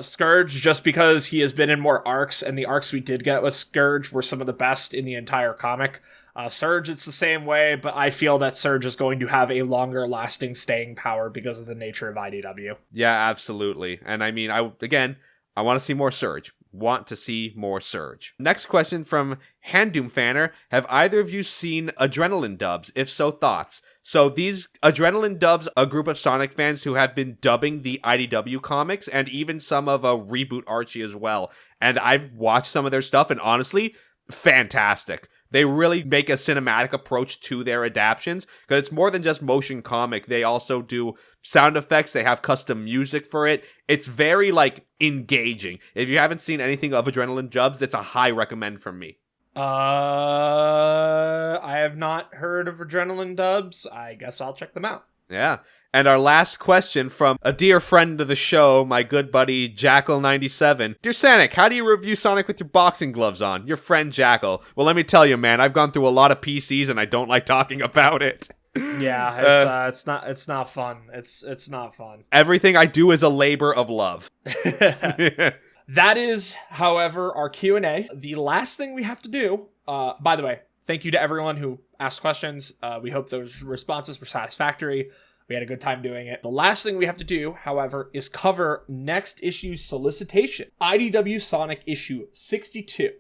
[SPEAKER 3] Scourge, just because he has been in more arcs, and the arcs we did get with Scourge were some of the best in the entire comic. Surge, it's the same way, but I feel that Surge is going to have a longer lasting staying power because of the nature of IDW.
[SPEAKER 2] Yeah, absolutely. And I mean, I want to see more Surge. Next question from Handdoom Fanner. Have either of you seen Adrenaline dubs? If so, thoughts? So these Adrenaline dubs, a group of Sonic fans who have been dubbing the IDW comics and even some of Reboot Archie as well. And I've watched some of their stuff, and honestly, fantastic. They really make a cinematic approach to their adaptions, because it's more than just motion comic. They also do sound effects. They have custom music for it. It's very, engaging. If you haven't seen anything of Adrenaline dubs, it's a high recommend from me.
[SPEAKER 3] I have not heard of Adrenaline dubs. I guess I'll check them out.
[SPEAKER 2] Yeah. And our last question from a dear friend of the show, my good buddy Jackal97. Dear Sonic, how do you review Sonic with your boxing gloves on? Your friend Jackal. Well, let me tell you, man, I've gone through a lot of PCs and I don't like talking about it.
[SPEAKER 3] Yeah, it's not fun. It's not fun.
[SPEAKER 2] Everything I do is a labor of love.
[SPEAKER 3] That is, however, our Q&A. The last thing we have to do, by the way, thank you to everyone who asked questions. We hope those responses were satisfactory. We had a good time doing it. The last thing we have to do, however, is cover next issue's solicitation. IDW Sonic issue 62.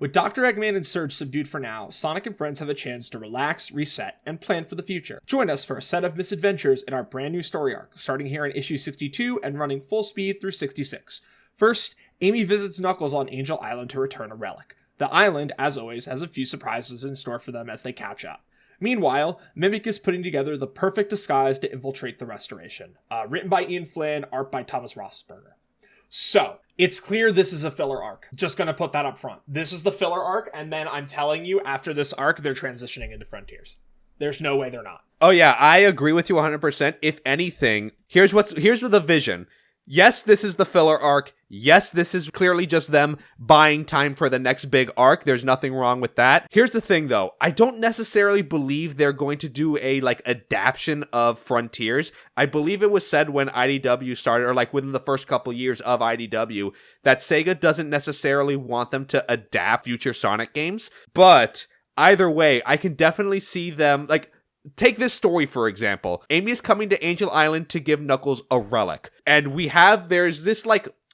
[SPEAKER 3] With Dr. Eggman and Surge subdued for now, Sonic and friends have a chance to relax, reset, and plan for the future. Join us for a set of misadventures in our brand new story arc, starting here in issue 62 and running full speed through 66. First, Amy visits Knuckles on Angel Island to return a relic. The island, as always, has a few surprises in store for them as they catch up. Meanwhile, Mimic is putting together the perfect disguise to infiltrate the Restoration. Written by Ian Flynn, art by Thomas Rossberger. So, it's clear this is a filler arc. Just gonna put that up front. This is the filler arc, and then I'm telling you, after this arc, they're transitioning into Frontiers. There's no way they're not.
[SPEAKER 2] Oh yeah, I agree with you 100%. If anything, here's the vision. Yes, this is the filler arc. Yes, this is clearly just them buying time for the next big arc. There's nothing wrong with that. Here's the thing though. I don't necessarily believe they're going to do a adaptation of Frontiers. I believe it was said when IDW started, or within the first couple years of IDW, that Sega doesn't necessarily want them to adapt future Sonic games. But either way, I can definitely see them take this story, for example. Amy is coming to Angel Island to give Knuckles a relic. And there's this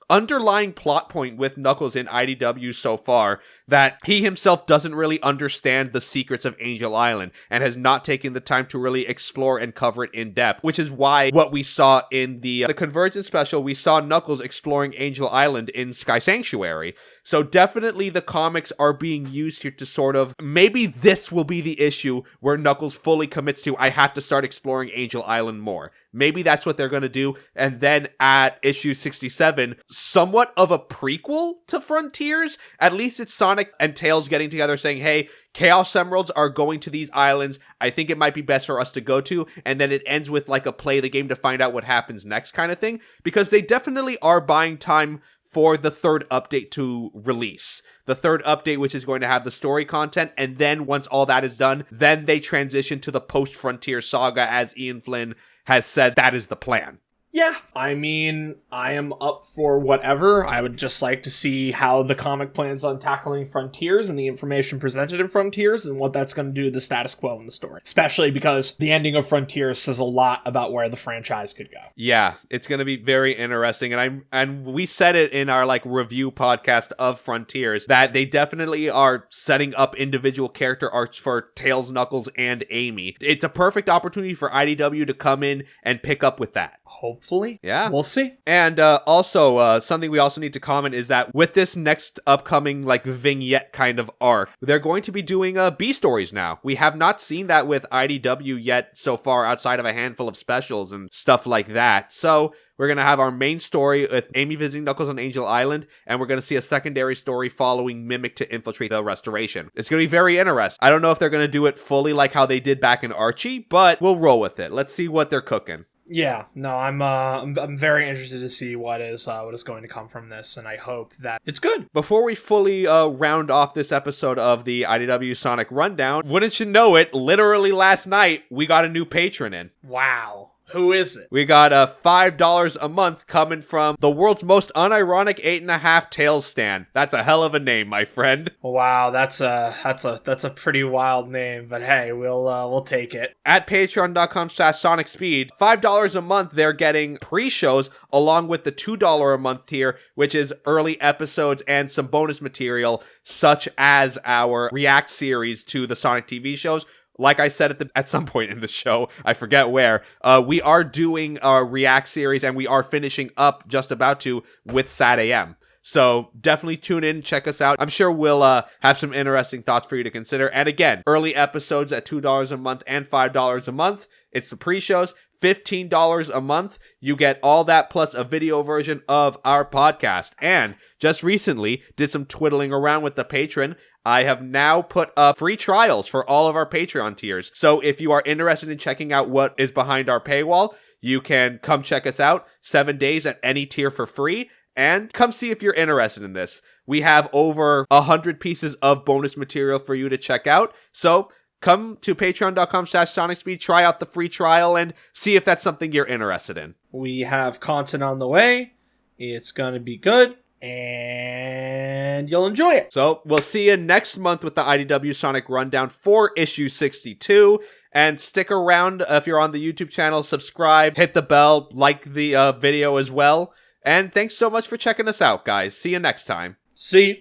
[SPEAKER 2] underlying plot point with Knuckles in IDW so far that he himself doesn't really understand the secrets of Angel Island and has not taken the time to really explore and cover it in depth, which is why what we saw in the Convergence special, we saw Knuckles exploring Angel Island in Sky Sanctuary. So definitely the comics are being used here to sort of, maybe this will be the issue where Knuckles fully commits to, I have to start exploring Angel Island more. Maybe that's what they're going to do. And then at issue 67, somewhat of a prequel to Frontiers. At least it's Sonic and Tails getting together saying, hey, Chaos Emeralds are going to these islands. I think it might be best for us to go to. And then it ends with a play the game to find out what happens next kind of thing. Because they definitely are buying time for the third update to release. The third update, which is going to have the story content, and then once all that is done, then they transition to the post-Frontier saga, as Ian Flynn has said that is the plan.
[SPEAKER 3] Yeah, I mean, I am up for whatever. I would just like to see how the comic plans on tackling Frontiers and the information presented in Frontiers and what that's going to do to the status quo in the story. Especially because the ending of Frontiers says a lot about where the franchise could go.
[SPEAKER 2] Yeah, it's going to be very interesting. And we said it in our review podcast of Frontiers that they definitely are setting up individual character arcs for Tails, Knuckles, and Amy. It's a perfect opportunity for IDW to come in and pick up with that.
[SPEAKER 3] Hopefully.
[SPEAKER 2] Yeah.
[SPEAKER 3] We'll see.
[SPEAKER 2] And also, something we also need to comment is that with this next upcoming, vignette kind of arc, they're going to be doing B stories now. We have not seen that with IDW yet so far, outside of a handful of specials and stuff like that. So we're going to have our main story with Amy visiting Knuckles on Angel Island, and we're going to see a secondary story following Mimic to infiltrate the Restoration. It's going to be very interesting. I don't know if they're going to do it fully like how they did back in Archie, but we'll roll with it. Let's see what they're cooking.
[SPEAKER 3] Yeah, no, I'm very interested to see what is going to come from this, and I hope that it's good.
[SPEAKER 2] Before we fully round off this episode of the IDW Sonic Rundown, wouldn't you know it, literally last night, we got a new patron in.
[SPEAKER 3] Wow. Who is it?
[SPEAKER 2] We got $5 a month coming from the world's most unironic 8.5 Tails stan. That's a hell of a name, my friend.
[SPEAKER 3] Wow, that's a pretty wild name, but hey, we'll take it.
[SPEAKER 2] At patreon.com/SonicSpeed, $5 a month, they're getting pre-shows along with the $2 a month tier, which is early episodes and some bonus material, such as our React series to the Sonic TV shows. Like I said at some point in the show, I forget where, we are doing a React series and we are finishing up just about to with Sat AM. So definitely tune in, check us out. I'm sure we'll have some interesting thoughts for you to consider. And again, early episodes at $2 a month and $5 a month. It's the pre-shows. $15 a month, you get all that plus a video version of our podcast. And just recently did some twiddling around with the patron. I have now put up free trials for all of our Patreon tiers. So if you are interested in checking out what is behind our paywall, you can come check us out 7 days at any tier for free. And come see if you're interested in this. We have over 100 pieces of bonus material for you to check out. So come to patreon.com/SonicSpeed, try out the free trial, and see if that's something you're interested in.
[SPEAKER 3] We have content on the way. It's going to be good, and you'll enjoy it.
[SPEAKER 2] So we'll see you next month with the IDW Sonic Rundown for issue 62. And stick around if you're on the YouTube channel, subscribe, hit the bell, like the video as well. And thanks so much for checking us out, guys. See you next time.
[SPEAKER 3] See you.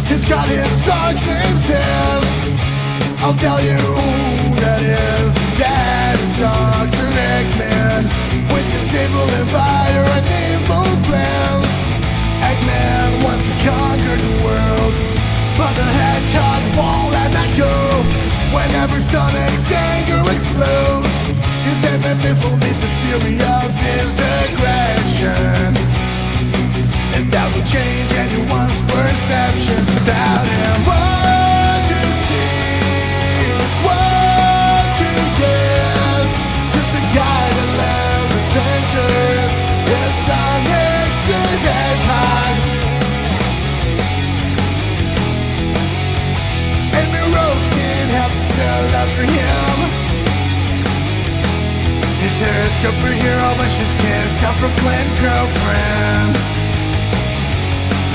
[SPEAKER 1] He's got his Sonic's name's Tails. I'll tell you who that is. That is Dr. Eggman. With his able empire and evil plans. Eggman wants to conquer the world, but the hedgehog won't let that go. Whenever Sonic's anger explodes, his enemies will meet the fury of his aggression. And that will change anyone's perceptions. Without him, what you see is what superhero, but she's his self-proclaimed girlfriend.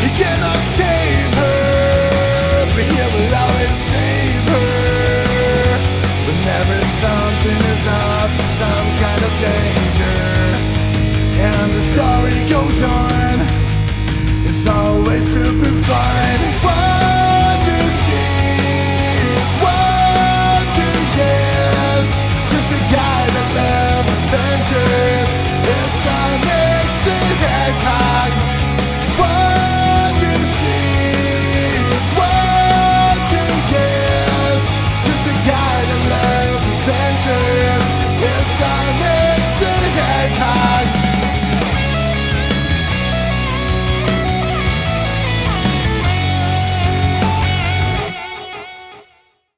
[SPEAKER 1] He cannot save her, but he will always save her. Whenever something is on